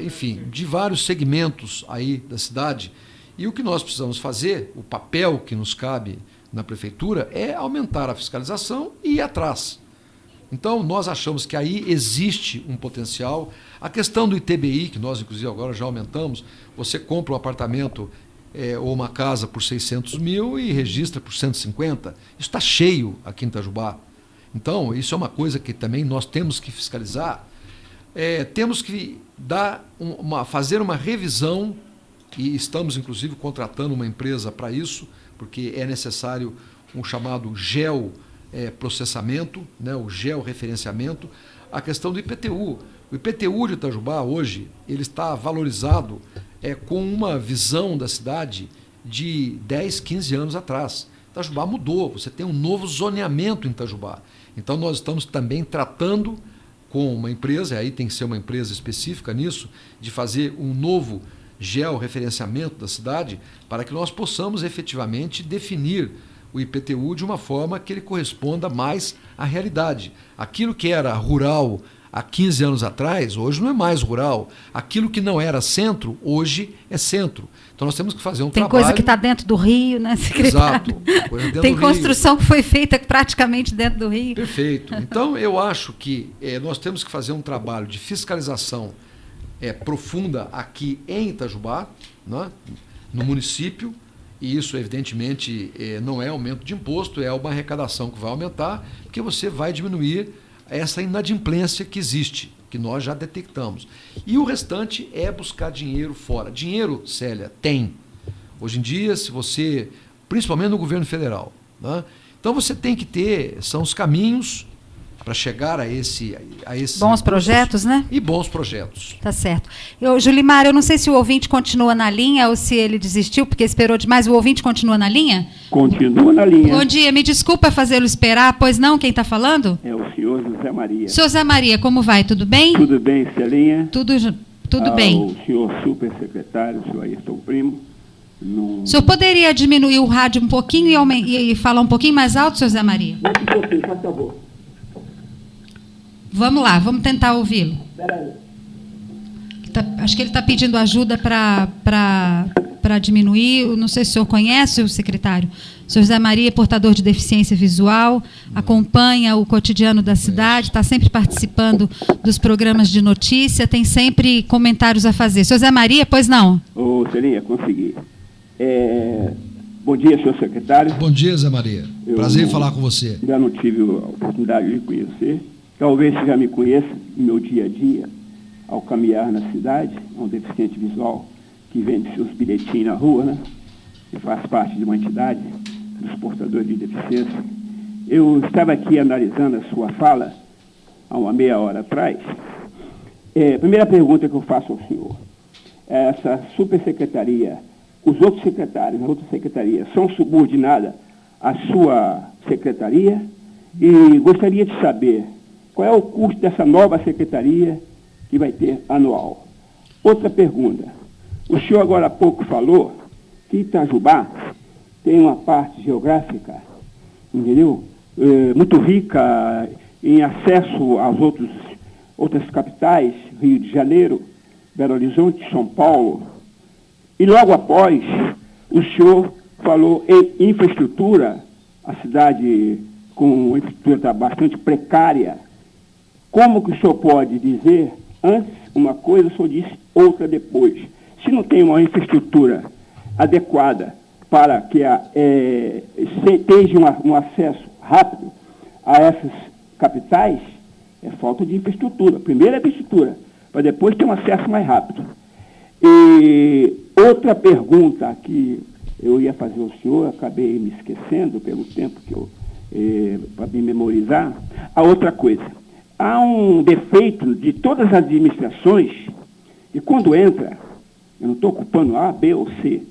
Enfim, de vários segmentos aí da cidade. E o que nós precisamos fazer, o papel que nos cabe na prefeitura, é aumentar a fiscalização e ir atrás. Então, nós achamos que aí existe um potencial. A questão do ITBI, que nós, inclusive, agora já aumentamos, você compra um apartamento ou uma casa por 600 mil e registra por 150. Isso está cheio aqui em Itajubá. Então, isso é uma coisa que também nós temos que fiscalizar. Temos que fazer uma revisão, e estamos, inclusive, contratando uma empresa para isso, porque é necessário um chamado geoprocessamento, né, o georreferenciamento, a questão do IPTU. O IPTU de Itajubá, hoje, ele está valorizado com uma visão da cidade de 10, 15 anos atrás. Itajubá mudou, você tem um novo zoneamento em Itajubá. Então, nós estamos também tratando com uma empresa, aí tem que ser uma empresa específica nisso, de fazer um novo georreferenciamento da cidade para que nós possamos efetivamente definir o IPTU de uma forma que ele corresponda mais à realidade. Aquilo que era rural há 15 anos atrás, hoje não é mais rural. Aquilo que não era centro, hoje é centro. Então nós temos que fazer um trabalho... Tem coisa que está dentro do Rio, né, secretário? Exato. Tem construção que foi feita praticamente dentro do Rio. Perfeito. Então eu acho que nós temos que fazer um trabalho de fiscalização profunda aqui em Itajubá, né, no município, e isso evidentemente não é aumento de imposto, é uma arrecadação que vai aumentar, porque você vai diminuir essa inadimplência que existe, que nós já detectamos. E o restante é buscar dinheiro fora. Dinheiro, Célia, tem. Hoje em dia, se você, principalmente no governo federal, né, então você tem que ter, são os caminhos para chegar a esse bons projetos, né? E bons projetos. Tá certo. Julimar, eu não sei se o ouvinte continua na linha ou se ele desistiu porque esperou demais. O ouvinte continua na linha? Continua na linha. Bom dia, me desculpa fazê-lo esperar, pois não, quem está falando? É o senhor José Maria. Senhor José Maria, como vai? Tudo bem? Tudo bem, Celinha. Tudo bem. O senhor supersecretário, o senhor Ayrton Primo. O senhor poderia diminuir o rádio um pouquinho e falar um pouquinho mais alto, senhor José Maria? Um pouquinho, por favor. Vamos lá, vamos tentar ouvi-lo. Acho que ele está pedindo ajuda para diminuir. Não sei se o senhor conhece o secretário. O senhor José Maria é portador de deficiência visual, acompanha o cotidiano da cidade, está sempre participando dos programas de notícia, tem sempre comentários a fazer. Senhor José Maria, pois não? Celinha, consegui. Bom dia, senhor secretário. Bom dia, Zé Maria. Prazer em falar com você. Já não tive a oportunidade de conhecer. Talvez você já me conheça no meu dia a dia, ao caminhar na cidade, um deficiente visual que vende seus bilhetinhos na rua, né? que faz parte de uma entidade dos portadores de deficiência. Eu estava aqui analisando a sua fala há uma meia hora atrás. Primeira pergunta que eu faço ao senhor. Essa supersecretaria, os outros secretários, as outras secretarias, são subordinadas à sua secretaria? E gostaria de saber qual é o custo dessa nova secretaria que vai ter anual. Outra pergunta. O senhor agora há pouco falou que Itajubá tem uma parte geográfica, entendeu? Muito rica em acesso às outras capitais, Rio de Janeiro, Belo Horizonte, São Paulo. E logo após, o senhor falou em infraestrutura, a cidade com uma infraestrutura bastante precária. Como que o senhor pode dizer antes uma coisa, o senhor disse outra depois? Se não tem uma infraestrutura adequada para que tenha um acesso rápido a essas capitais, é falta de infraestrutura. Primeiro é infraestrutura, para depois ter um acesso mais rápido. E outra pergunta que eu ia fazer ao senhor, acabei me esquecendo pelo tempo que eu para me memorizar. A outra coisa, há um defeito de todas as administrações, e quando entra, eu não estou ocupando A, B ou C,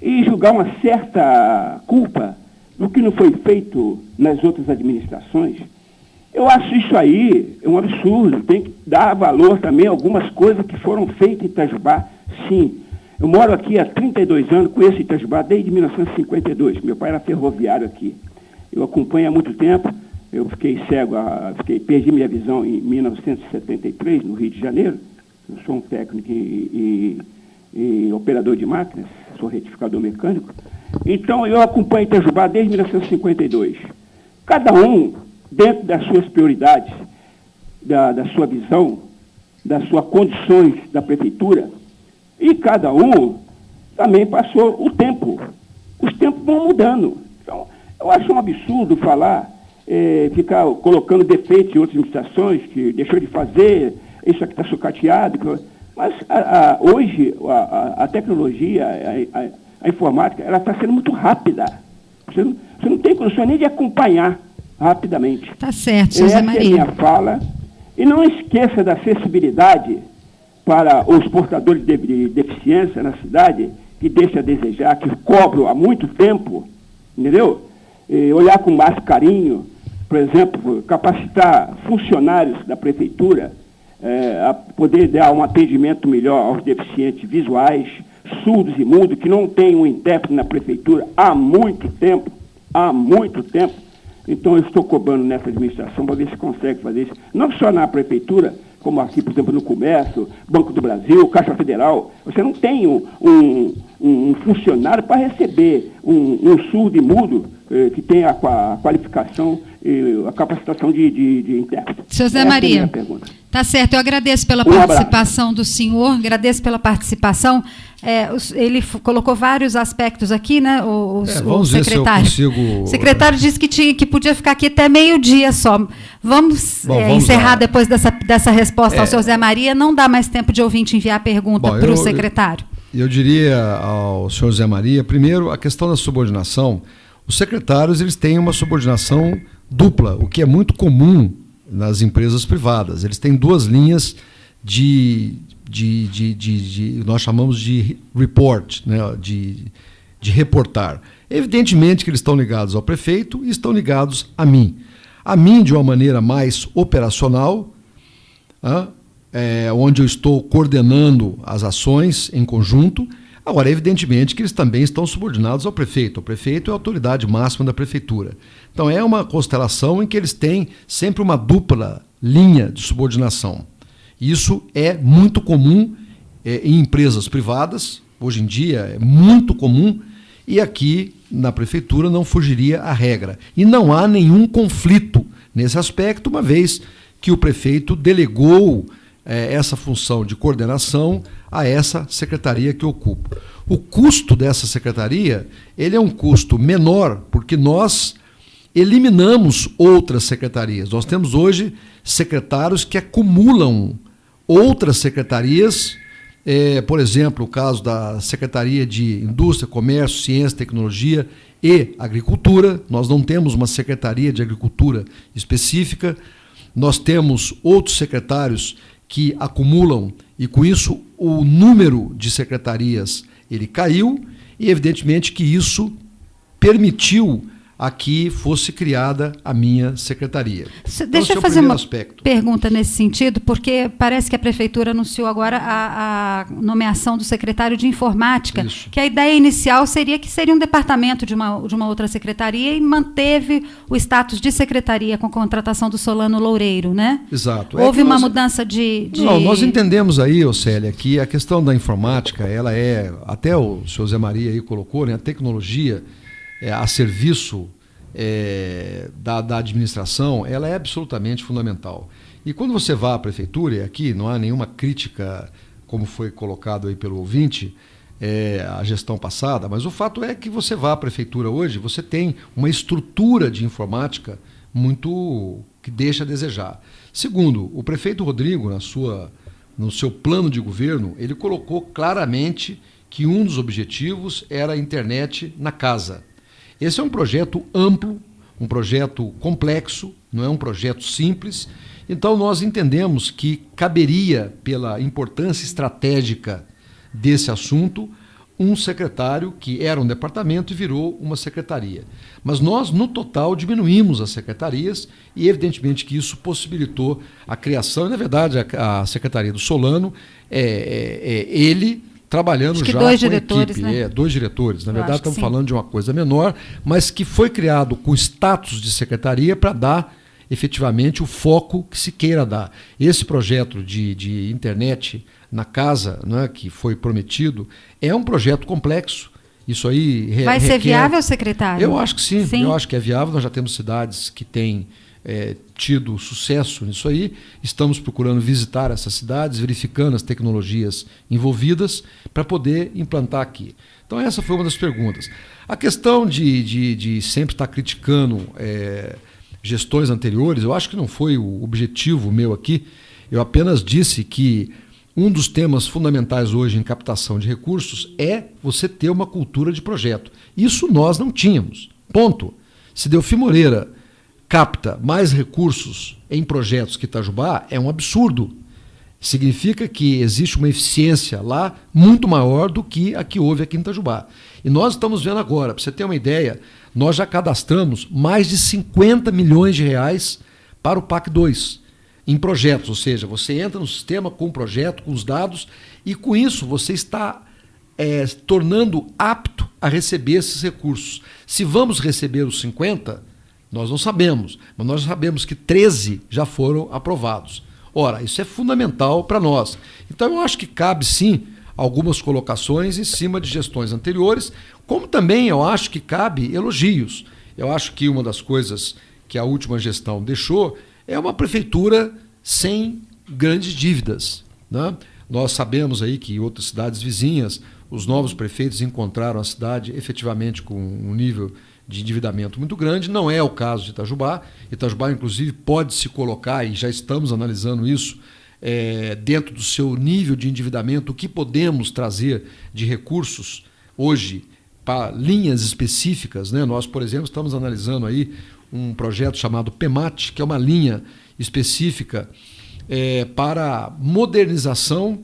e julgar uma certa culpa do que não foi feito nas outras administrações. Eu acho isso aí um absurdo. Tem que dar valor também a algumas coisas que foram feitas em Itajubá. Sim, eu moro aqui há 32 anos, conheço Itajubá desde 1952. Meu pai era ferroviário aqui. Eu acompanho há muito tempo. Eu fiquei cego, perdi minha visão em 1973, no Rio de Janeiro. Eu sou um técnico e operador de máquinas, sou retificador mecânico. Então, eu acompanho Itajubá desde 1952. Cada um, dentro das suas prioridades, da sua visão, das suas condições da prefeitura, e cada um também passou o tempo. Os tempos vão mudando. Então, eu acho um absurdo falar, ficar colocando defeitos em outras administrações, que deixou de fazer, isso aqui está sucateado. Mas hoje a tecnologia, a informática, ela está sendo muito rápida. Você não tem condição nem de acompanhar rapidamente. Tá certo, José Maria. Essa é a minha fala. E não esqueça da acessibilidade para os portadores de deficiência na cidade, que deixa a desejar, que cobram há muito tempo, entendeu? Olhar com mais carinho, por exemplo, capacitar funcionários da prefeitura a poder dar um atendimento melhor aos deficientes visuais, surdos e mudos, que não tem um intérprete na prefeitura há muito tempo. Então, eu estou cobrando nessa administração para ver se consegue fazer isso, não só na prefeitura, como aqui, por exemplo, no comércio, Banco do Brasil, Caixa Federal. Você não tem um funcionário para receber um surdo e mudo que tenha a qualificação e a capacitação de intérprete. Seu Zé Maria, tá certo, eu agradeço pela participação do senhor, agradeço pela participação. Ele colocou vários aspectos aqui, né, o secretário. O secretário disse que podia ficar aqui até meio-dia só. Vamos encerrar lá. Depois dessa resposta ao senhor Zé Maria. Não dá mais tempo de ouvinte enviar pergunta para o secretário. Eu diria ao senhor Zé Maria, primeiro, a questão da subordinação. Os secretários, eles têm uma subordinação dupla, o que é muito comum nas empresas privadas. Eles têm duas linhas nós chamamos de report, né, de reportar. Evidentemente que eles estão ligados ao prefeito e estão ligados a mim. A mim de uma maneira mais operacional, onde eu estou coordenando as ações em conjunto. Agora, evidentemente que eles também estão subordinados ao prefeito. O prefeito é a autoridade máxima da prefeitura. Então, é uma constelação em que eles têm sempre uma dupla linha de subordinação. Isso é muito comum em empresas privadas, hoje em dia é muito comum, e aqui na prefeitura não fugiria a regra. E não há nenhum conflito nesse aspecto, uma vez que o prefeito delegou essa função de coordenação a essa secretaria que eu ocupo. O custo dessa secretaria, ele é um custo menor, porque nós eliminamos outras secretarias. Nós temos hoje secretários que acumulam outras secretarias Por exemplo, o caso da Secretaria de Indústria, Comércio, Ciência, Tecnologia e Agricultura. Nós não temos uma Secretaria de Agricultura específica. Nós temos outros secretários que acumulam, e com isso o número de secretarias ele caiu, e evidentemente que isso permitiu a que fosse criada a minha secretaria. Deixa eu fazer uma pergunta nesse sentido, porque parece que a Prefeitura anunciou agora a nomeação do secretário de Informática, Isso. que a ideia inicial seria que seria um departamento de uma outra secretaria, e manteve o status de secretaria com a contratação do Solano Loureiro, né? Exato. Houve uma mudança de... Não, nós entendemos aí, Célia, que a questão da informática, ela até o senhor Zé Maria aí colocou, né, a tecnologia a serviço da administração, ela é absolutamente fundamental. E quando você vai à prefeitura, e aqui não há nenhuma crítica, como foi colocado aí pelo ouvinte, a gestão passada, mas o fato é que você vai à prefeitura hoje, você tem uma estrutura de informática muito que deixa a desejar. Segundo, o prefeito Rodrigo, no seu plano de governo, ele colocou claramente que um dos objetivos era a internet na casa. Esse é um projeto amplo, um projeto complexo, não é um projeto simples. Então, nós entendemos que caberia, pela importância estratégica desse assunto, um secretário que era um departamento e virou uma secretaria. Mas nós, no total, diminuímos as secretarias e, evidentemente, que isso possibilitou a criação. E, na verdade, a Secretaria do Solano ele trabalhando já com a equipe. Né? 2 diretores. Na verdade, estamos falando de uma coisa menor, mas que foi criado com status de secretaria para dar efetivamente o foco que se queira dar. Esse projeto de internet na casa, né, que foi prometido, é um projeto complexo. Isso aí vai ser viável, secretário? Eu acho que sim. Eu acho que é viável. Nós já temos cidades que têm tido sucesso nisso aí. Estamos procurando visitar essas cidades, verificando as tecnologias envolvidas para poder implantar aqui. Então essa foi uma das perguntas. A questão de sempre estar criticando gestões anteriores, eu acho que não foi o objetivo meu aqui. Eu apenas disse que um dos temas fundamentais hoje em captação de recursos é você ter uma cultura de projeto. Isso nós não tínhamos. Ponto. Se Delfim Moreira capta mais recursos em projetos que Itajubá, é um absurdo. Significa que existe uma eficiência lá muito maior do que a que houve aqui em Itajubá. E nós estamos vendo agora, para você ter uma ideia, nós já cadastramos mais de 50 milhões de reais para o PAC 2 em projetos, ou seja, você entra no sistema com o projeto, com os dados, e com isso você está tornando apto a receber esses recursos. Se vamos receber os 50, nós não sabemos, mas nós sabemos que 13 já foram aprovados. Ora, isso é fundamental para nós. Então eu acho que cabe sim algumas colocações em cima de gestões anteriores, como também eu acho que cabe elogios. Eu acho que uma das coisas que a última gestão deixou é uma prefeitura sem grandes dívidas, né? Nós sabemos aí que em outras cidades vizinhas, os novos prefeitos encontraram a cidade efetivamente com um nível de endividamento muito grande. Não é o caso de Itajubá. Itajubá, inclusive, pode se colocar, e já estamos analisando isso, dentro do seu nível de endividamento, o que podemos trazer de recursos hoje para linhas específicas, né? Nós, por exemplo, estamos analisando aí um projeto chamado PEMAT, que é uma linha específica para modernização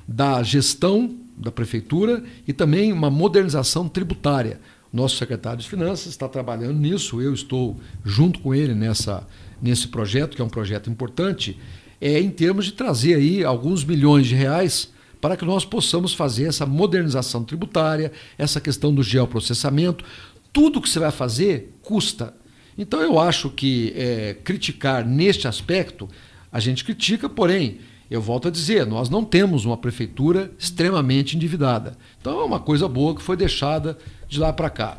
da gestão da prefeitura e também uma modernização tributária. Nosso secretário de Finanças está trabalhando nisso, eu estou junto com ele nesse projeto, que é um projeto importante, em termos de trazer aí alguns milhões de reais para que nós possamos fazer essa modernização tributária, essa questão do geoprocessamento. Tudo que você vai fazer custa. Então eu acho que criticar neste aspecto, a gente critica, porém, eu volto a dizer, nós não temos uma prefeitura extremamente endividada. Então é uma coisa boa que foi deixada de lá para cá.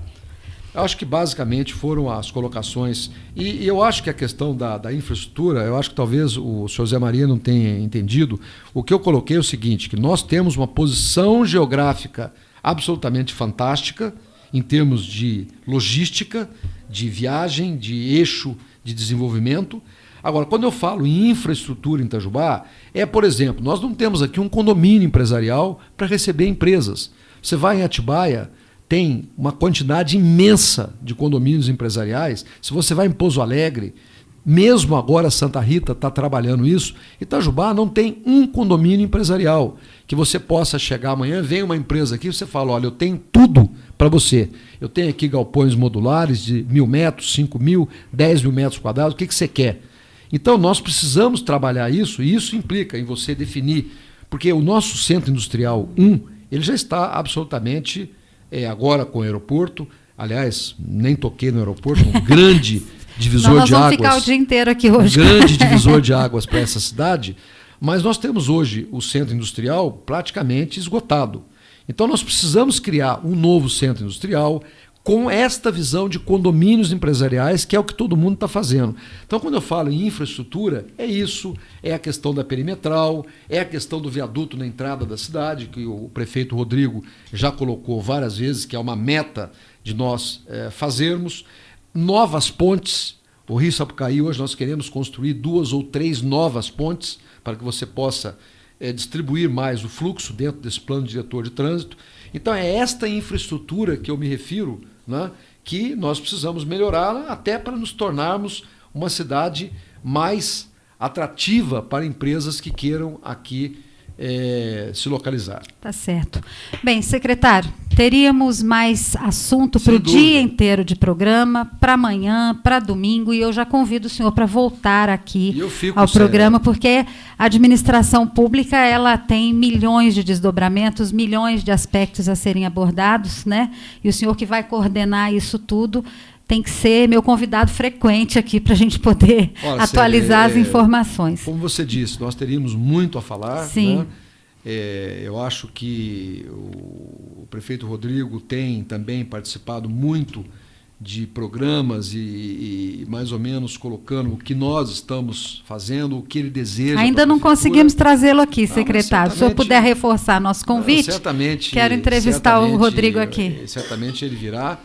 Eu acho que basicamente foram as colocações. E eu acho que a questão da infraestrutura, eu acho que talvez o senhor Zé Maria não tenha entendido. O que eu coloquei é o seguinte, que nós temos uma posição geográfica absolutamente fantástica em termos de logística, de viagem, de eixo de desenvolvimento. Agora, quando eu falo em infraestrutura em Itajubá, por exemplo, nós não temos aqui um condomínio empresarial para receber empresas. Você vai em Atibaia, tem uma quantidade imensa de condomínios empresariais. Se você vai em Pouso Alegre, mesmo agora Santa Rita está trabalhando isso, Itajubá não tem um condomínio empresarial que você possa chegar amanhã, vem uma empresa aqui e você fala, olha, eu tenho tudo para você. Eu tenho aqui galpões modulares de 1.000 metros, 5.000, 10.000 metros quadrados, o que você quer? Então nós precisamos trabalhar isso, e isso implica em você definir, porque o nosso centro industrial 1, ele já está absolutamente, agora com o aeroporto, aliás, nem toquei no aeroporto, um grande divisor nós de águas. Vamos ficar o dia inteiro aqui hoje. Um grande divisor de águas para essa cidade, mas nós temos hoje o centro industrial praticamente esgotado. Então nós precisamos criar um novo centro industrial com esta visão de condomínios empresariais, que é o que todo mundo está fazendo. Então, quando eu falo em infraestrutura, é isso, é a questão da perimetral, é a questão do viaduto na entrada da cidade, que o prefeito Rodrigo já colocou várias vezes, que é uma meta de nós fazermos. Novas pontes, o Rio Sapucaí, hoje nós queremos construir 2 ou 3 novas pontes, para que você possa distribuir mais o fluxo dentro desse plano diretor de trânsito. Então é esta infraestrutura que eu me refiro, né, que nós precisamos melhorar até para nos tornarmos uma cidade mais atrativa para empresas que queiram aqui se localizar. Tá certo. Bem, secretário, teríamos mais assunto para o dia inteiro de programa, para amanhã, para domingo, e eu já convido o senhor para voltar aqui ao programa, porque a administração pública ela tem milhões de desdobramentos, milhões de aspectos a serem abordados, né? E o senhor que vai coordenar isso tudo tem que ser meu convidado frequente aqui para a gente poder atualizar as informações. Como você disse, nós teríamos muito a falar. Sim. Né? Eu acho que o prefeito Rodrigo tem também participado muito de programas e mais ou menos colocando o que nós estamos fazendo, o que ele deseja. Ainda não conseguimos trazê-lo aqui, secretário. Se o senhor puder reforçar nosso convite, quero entrevistar o Rodrigo aqui. Certamente ele virá.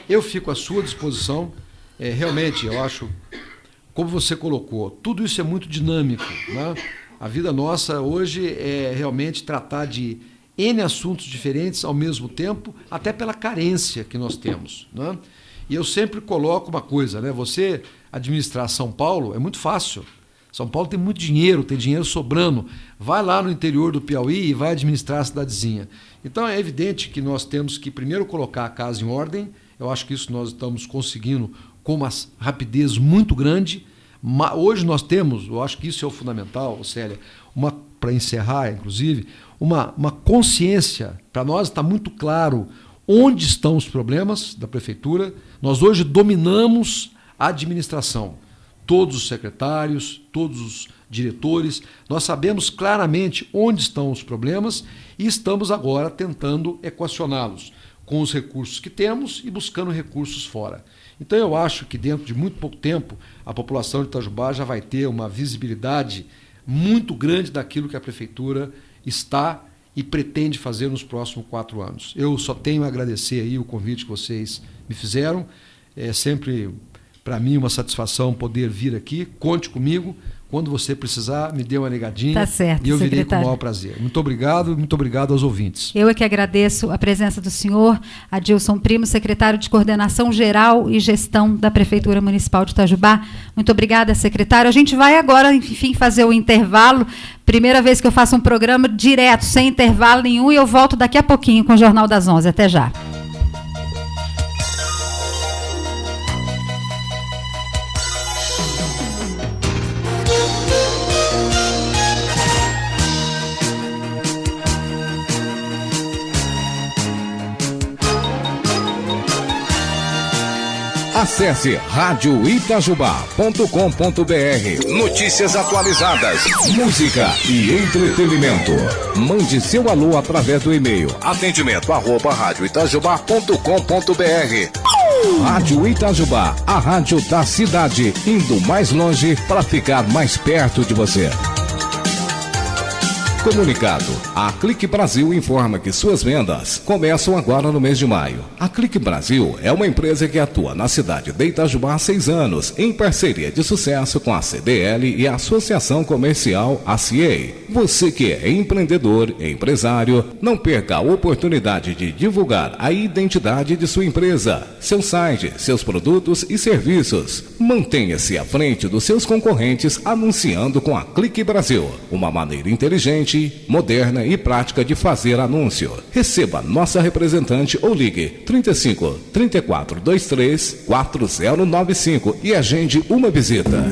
Eu fico à sua disposição. Realmente, eu acho, como você colocou, tudo isso é muito dinâmico. Né? A vida nossa hoje é realmente tratar de N assuntos diferentes ao mesmo tempo, até pela carência que nós temos. Né? E eu sempre coloco uma coisa, né? Você administrar São Paulo é muito fácil. São Paulo tem muito dinheiro, tem dinheiro sobrando. Vai lá no interior do Piauí e vai administrar a cidadezinha. Então é evidente que nós temos que primeiro colocar a casa em ordem. Eu acho que isso nós estamos conseguindo com uma rapidez muito grande. Hoje nós temos, eu acho que isso é o fundamental, Célia, para encerrar, inclusive, uma consciência. Para nós está muito claro onde estão os problemas da prefeitura. Nós hoje dominamos a administração. Todos os secretários, todos os diretores, nós sabemos claramente onde estão os problemas e estamos agora tentando equacioná-los com os recursos que temos e buscando recursos fora. Então eu acho que dentro de muito pouco tempo a população de Itajubá já vai ter uma visibilidade muito grande daquilo que a prefeitura está e pretende fazer nos próximos 4 anos. Eu só tenho a agradecer aí o convite que vocês me fizeram. É sempre para mim uma satisfação poder vir aqui. Conte comigo. Quando você precisar, me dê uma ligadinha. Tá certo, e eu virei secretário. com o maior prazer. Muito obrigado aos ouvintes. Eu é que agradeço a presença do senhor Adilson Primo, secretário de Coordenação Geral e Gestão da Prefeitura Municipal de Itajubá. Muito obrigada, secretário. A gente vai agora, enfim, fazer o intervalo. Primeira vez que eu faço um programa direto, sem intervalo nenhum, e eu volto daqui a pouquinho com o Jornal das 11. Até já. Acesse radioitajubá.com.br. Notícias atualizadas, música e entretenimento. Mande seu alô através do e-mail atendimento@radioitajubá.com.br. Rádio Itajubá, a rádio da cidade, indo mais longe para ficar mais perto de você. Comunicado. A Clique Brasil informa que suas vendas começam agora no mês de maio. A Clique Brasil é uma empresa que atua na cidade de Itajubá há 6 anos, em parceria de sucesso com a CDL e a Associação Comercial ACA. Você que é empreendedor, empresário, não perca a oportunidade de divulgar a identidade de sua empresa, seu site, seus produtos e serviços. Mantenha-se à frente dos seus concorrentes anunciando com a Clique Brasil, uma maneira inteligente, moderna e prática de fazer anúncio. Receba nossa representante ou ligue 35 34 23 4095 e agende uma visita.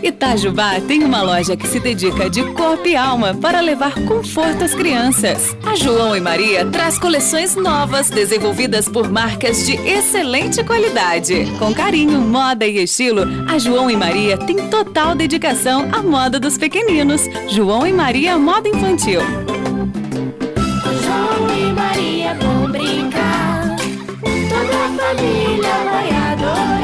Itajubá tem uma loja que se dedica de corpo e alma para levar conforto às crianças. A João e Maria traz coleções novas desenvolvidas por marcas de excelente qualidade. Com carinho, moda e estilo, a João e Maria tem total dedicação à moda dos pequeninos. João e Maria Moda Infantil. João e Maria vão brincar, toda a família vai adorar.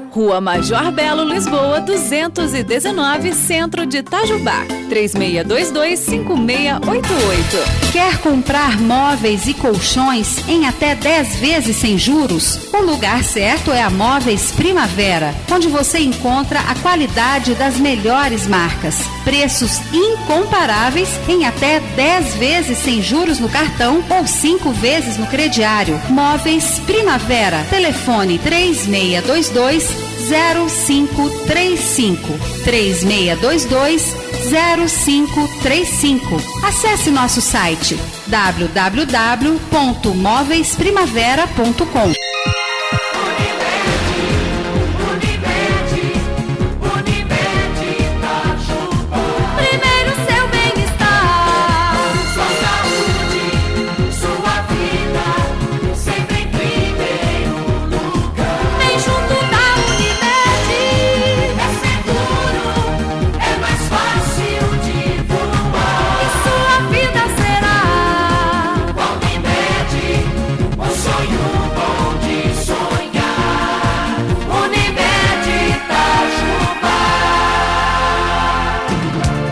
Rua Major Belo, Lisboa, 219, Centro de Itajubá. 3622-5688. Quer comprar móveis e colchões em até 10 vezes sem juros? O lugar certo é a Móveis Primavera, onde você encontra a qualidade das melhores marcas. Preços incomparáveis em até 10 vezes sem juros no cartão ou 5 vezes no crediário. Móveis Primavera. Telefone 3622-0535. 3622-0535. Acesse nosso site www.móveisprimavera.com.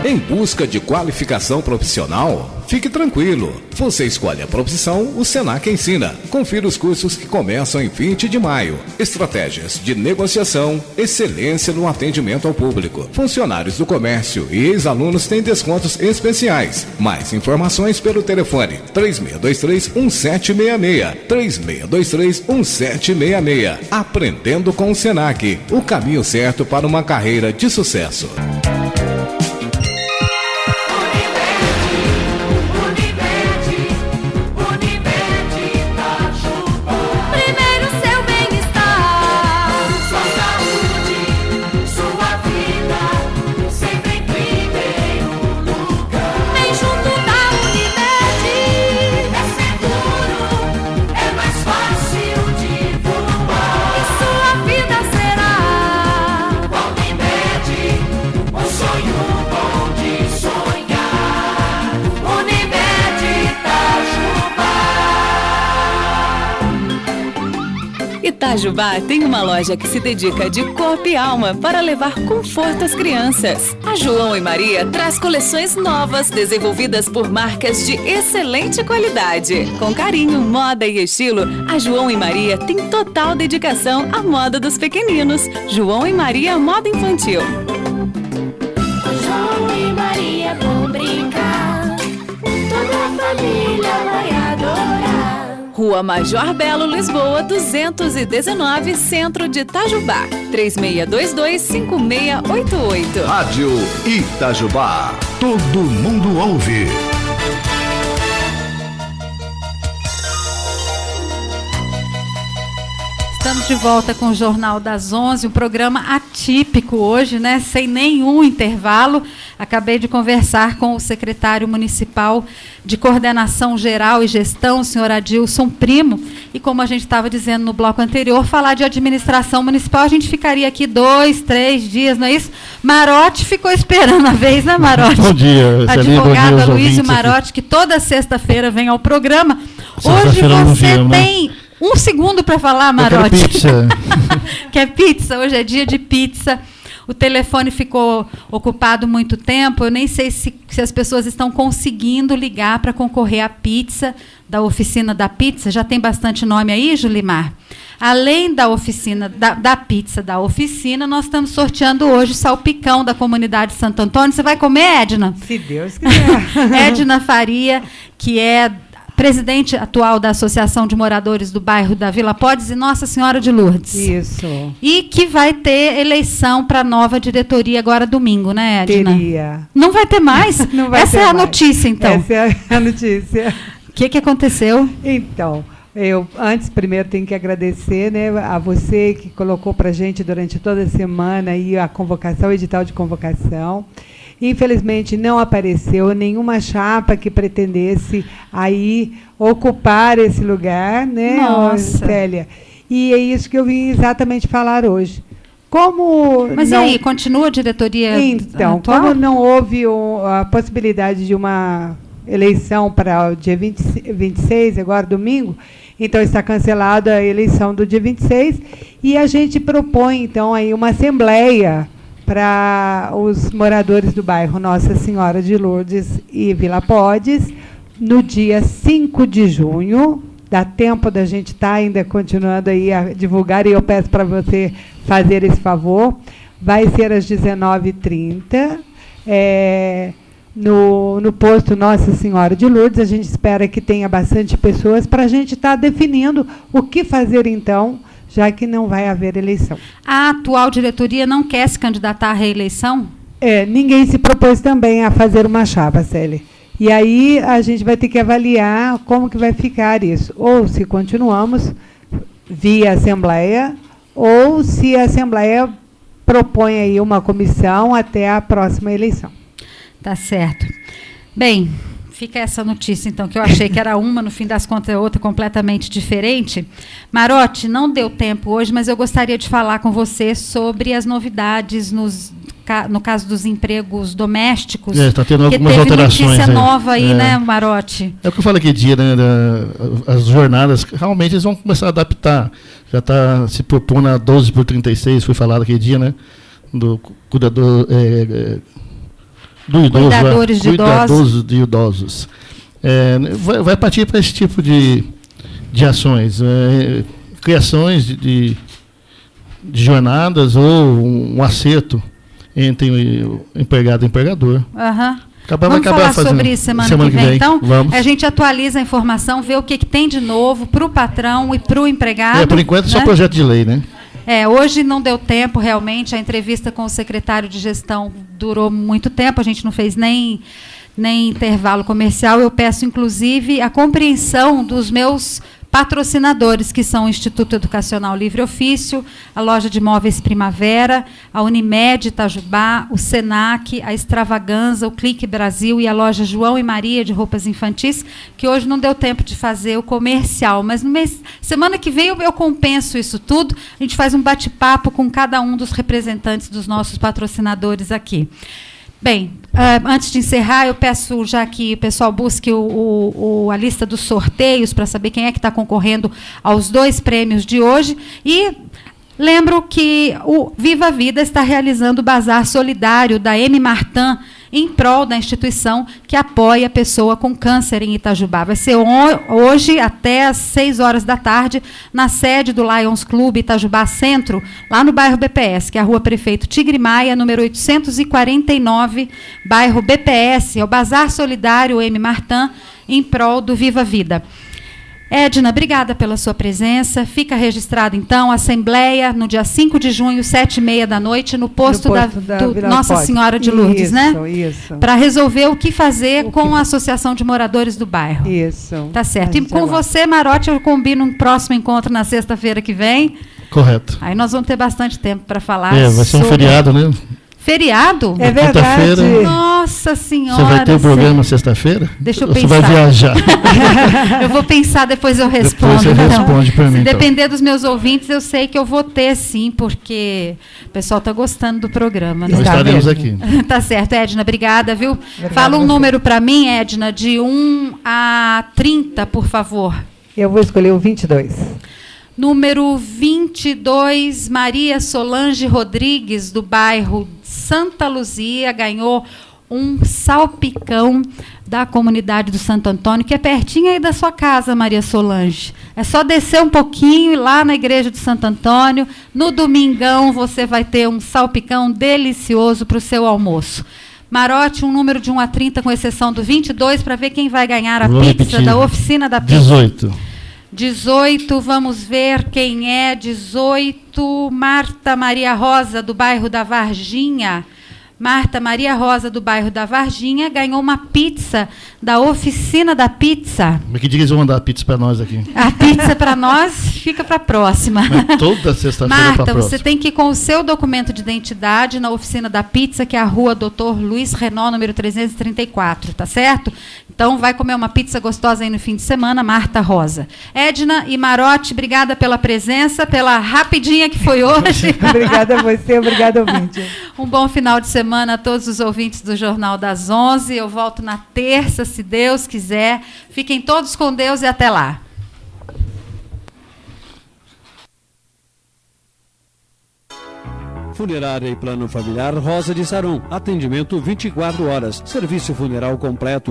Em busca de qualificação profissional? Fique tranquilo. Você escolhe a profissão, o Senac ensina. Confira os cursos que começam em 20 de maio. Estratégias de negociação, excelência no atendimento ao público. Funcionários do comércio e ex-alunos têm descontos especiais. Mais informações pelo telefone 3623-1766. 3623-1766. Aprendendo com o Senac. O caminho certo para uma carreira de sucesso. Itajubá tem uma loja que se dedica de corpo e alma para levar conforto às crianças. A João e Maria traz coleções novas desenvolvidas por marcas de excelente qualidade. Com carinho, moda e estilo, a João e Maria tem total dedicação à moda dos pequeninos. João e Maria Moda Infantil. João e Maria vão brincar, toda a família vai adorar. Rua Major Belo, Lisboa, 219, Centro de Itajubá. 3622-5688. Rádio Itajubá. Todo mundo ouve. Estamos de volta com o Jornal das 11, um programa atípico hoje, né? Sem nenhum intervalo. Acabei de conversar com o secretário municipal de Coordenação Geral e Gestão, o senhor Adilson Primo, e como a gente estava dizendo no bloco anterior, falar de administração municipal, a gente ficaria aqui 2, 3 dias, não é isso? Marotti ficou esperando a vez, né, Marotti? Bom dia, advogado Aloysio Marotti, que toda sexta-feira vem ao programa. Hoje você tem... Um segundo para falar, Marotti. Quero pizza. Quer pizza? Hoje é dia de pizza. o telefone ficou ocupado muito tempo, eu nem sei se as pessoas estão conseguindo ligar para concorrer à pizza da oficina da pizza. Já tem bastante nome aí, Julimar? Além da oficina, da pizza da oficina, nós estamos sorteando hoje salpicão da comunidade Santo Antônio. Você vai comer, Edna? Se Deus quiser. Edna Faria, que é presidente atual da Associação de Moradores do Bairro da Vila Podes e Nossa Senhora de Lourdes. Isso. E que vai ter eleição para a nova diretoria agora domingo, né, Edna? Teria. Não vai ter mais? Não vai Essa ter é a mais. notícia, então. Essa é a notícia. O que aconteceu? Então, eu antes, primeiro, tenho que agradecer, né, a você que colocou para a gente durante toda a semana aí a convocação, o edital de convocação. Infelizmente, não apareceu nenhuma chapa que pretendesse aí ocupar esse lugar, né, Nossa. Célia? E é isso que eu vim exatamente falar hoje. Como Mas não... e aí, continua a diretoria Então, atual? como não houve a possibilidade de uma eleição para o dia 26, agora domingo, então está cancelada a eleição do dia 26, e a gente propõe, então, aí uma assembleia para os moradores do bairro Nossa Senhora de Lourdes e Vila Podes, no dia 5 de junho. Dá tempo da gente estar ainda continuando aí a divulgar, e eu peço para você fazer esse favor. Vai ser às 19h30, no posto Nossa Senhora de Lourdes. A gente espera que tenha bastante pessoas para a gente estar definindo o que fazer, então, já que não vai haver eleição. A atual diretoria não quer se candidatar à reeleição? Ninguém se propôs também a fazer uma chapa, Célia. E aí a gente vai ter que avaliar como que vai ficar isso. Ou se continuamos via Assembleia, ou se a Assembleia propõe aí uma comissão até a próxima eleição. Tá certo. Bem, fica essa notícia, então, que eu achei que era uma, no fim das contas é outra completamente diferente. Marote, não deu tempo hoje, mas eu gostaria de falar com você sobre as novidades no caso dos empregos domésticos. Está tendo algumas teve alterações. Notícia nova aí, né, Marote? É o que eu falei aquele dia, né? As jornadas, realmente eles vão começar a adaptar. Já está se propondo a 12/36, foi falado aquele dia, né? Do cuidador... do idoso, cuidadores de idosos. Vai partir para esse tipo de ações, criações de jornadas ou um acerto entre o empregado e o empregador. Uhum. Vamos falar sobre isso semana que vem, então? Vamos. A gente atualiza a informação, vê o que tem de novo para o patrão e para o empregado. Por enquanto, só projeto de lei, né? Hoje não deu tempo, realmente, a entrevista com o secretário de gestão durou muito tempo, a gente não fez nem intervalo comercial. Eu peço, inclusive, a compreensão dos meus patrocinadores, que são o Instituto Educacional Livre Ofício, a Loja de Móveis Primavera, a Unimed Itajubá, o Senac, a Extravaganza, o Clique Brasil e a Loja João e Maria de Roupas Infantis, que hoje não deu tempo de fazer o comercial, mas semana que vem eu compenso isso tudo, a gente faz um bate-papo com cada um dos representantes dos nossos patrocinadores aqui. Bem, antes de encerrar, eu peço já que o pessoal busque a lista dos sorteios para saber quem é que está concorrendo aos 2 prêmios de hoje. E lembro que o Viva a Vida está realizando o Bazar Solidário da M. Martin em prol da instituição que apoia a pessoa com câncer em Itajubá. Vai ser hoje até às 6 horas da tarde, na sede do Lions Club Itajubá Centro, lá no bairro BPS, que é a Rua Prefeito Tigre Maia, número 849, bairro BPS. É o Bazar Solidário M. Martin em prol do Viva a Vida. Edna, obrigada pela sua presença. Fica registrado, então, a Assembleia no dia 5 de junho, 7h30, no posto da Nossa Senhora de Lourdes, né? Isso. Para resolver o que fazer com a Associação de Moradores do Bairro. Isso. Tá certo. E com você, Marote, eu combino um próximo encontro na sexta-feira que vem. Correto. Aí nós vamos ter bastante tempo para falar. Vai ser um feriado, né? Feriado? É verdade. Nossa Senhora. Você vai ter o programa sexta-feira? Deixa eu pensar. Você vai viajar? Eu vou pensar, depois eu respondo. Depois você responde para mim. Se depender dos meus ouvintes, eu sei que eu vou ter, sim, porque o pessoal está gostando do programa. Né? Nós estaremos aqui. Tá certo, Edna, obrigada, viu? Obrigada. Fala um número para mim, Edna, de 1 a 30, por favor. Eu vou escolher o 22. Número 22, Maria Solange Rodrigues, do bairro Santa Luzia, ganhou um salpicão da comunidade do Santo Antônio, que é pertinho aí da sua casa, Maria Solange. É só descer um pouquinho e lá na igreja do Santo Antônio, no domingão, você vai ter um salpicão delicioso para o seu almoço. Marote, um número de 1 a 30, com exceção do 22, para ver quem vai ganhar a pizza da oficina da pizza. 18, vamos ver quem é. 18, Marta Maria Rosa, do bairro da Varginha. Marta Maria Rosa, do bairro da Varginha, ganhou uma pizza da oficina da pizza. Mas que dia eles vão mandar a pizza para nós aqui? A pizza para nós fica para a próxima. Mas toda sexta-feira para a Marta, próxima. você tem que ir com o seu documento de identidade na oficina da pizza, que é a rua Dr. Luiz Renault, número 334, tá certo? Então, vai comer uma pizza gostosa aí no fim de semana, Marta Rosa. Edna e Marote, obrigada pela presença, pela rapidinha que foi hoje. Obrigada a você, obrigada, ouvinte. Um bom final de semana a todos os ouvintes do Jornal das 11. Eu volto na terça, se Deus quiser. Fiquem todos com Deus e até lá. Funerária e Plano Familiar Rosa de Sarum. Atendimento 24 horas. Serviço funeral completo.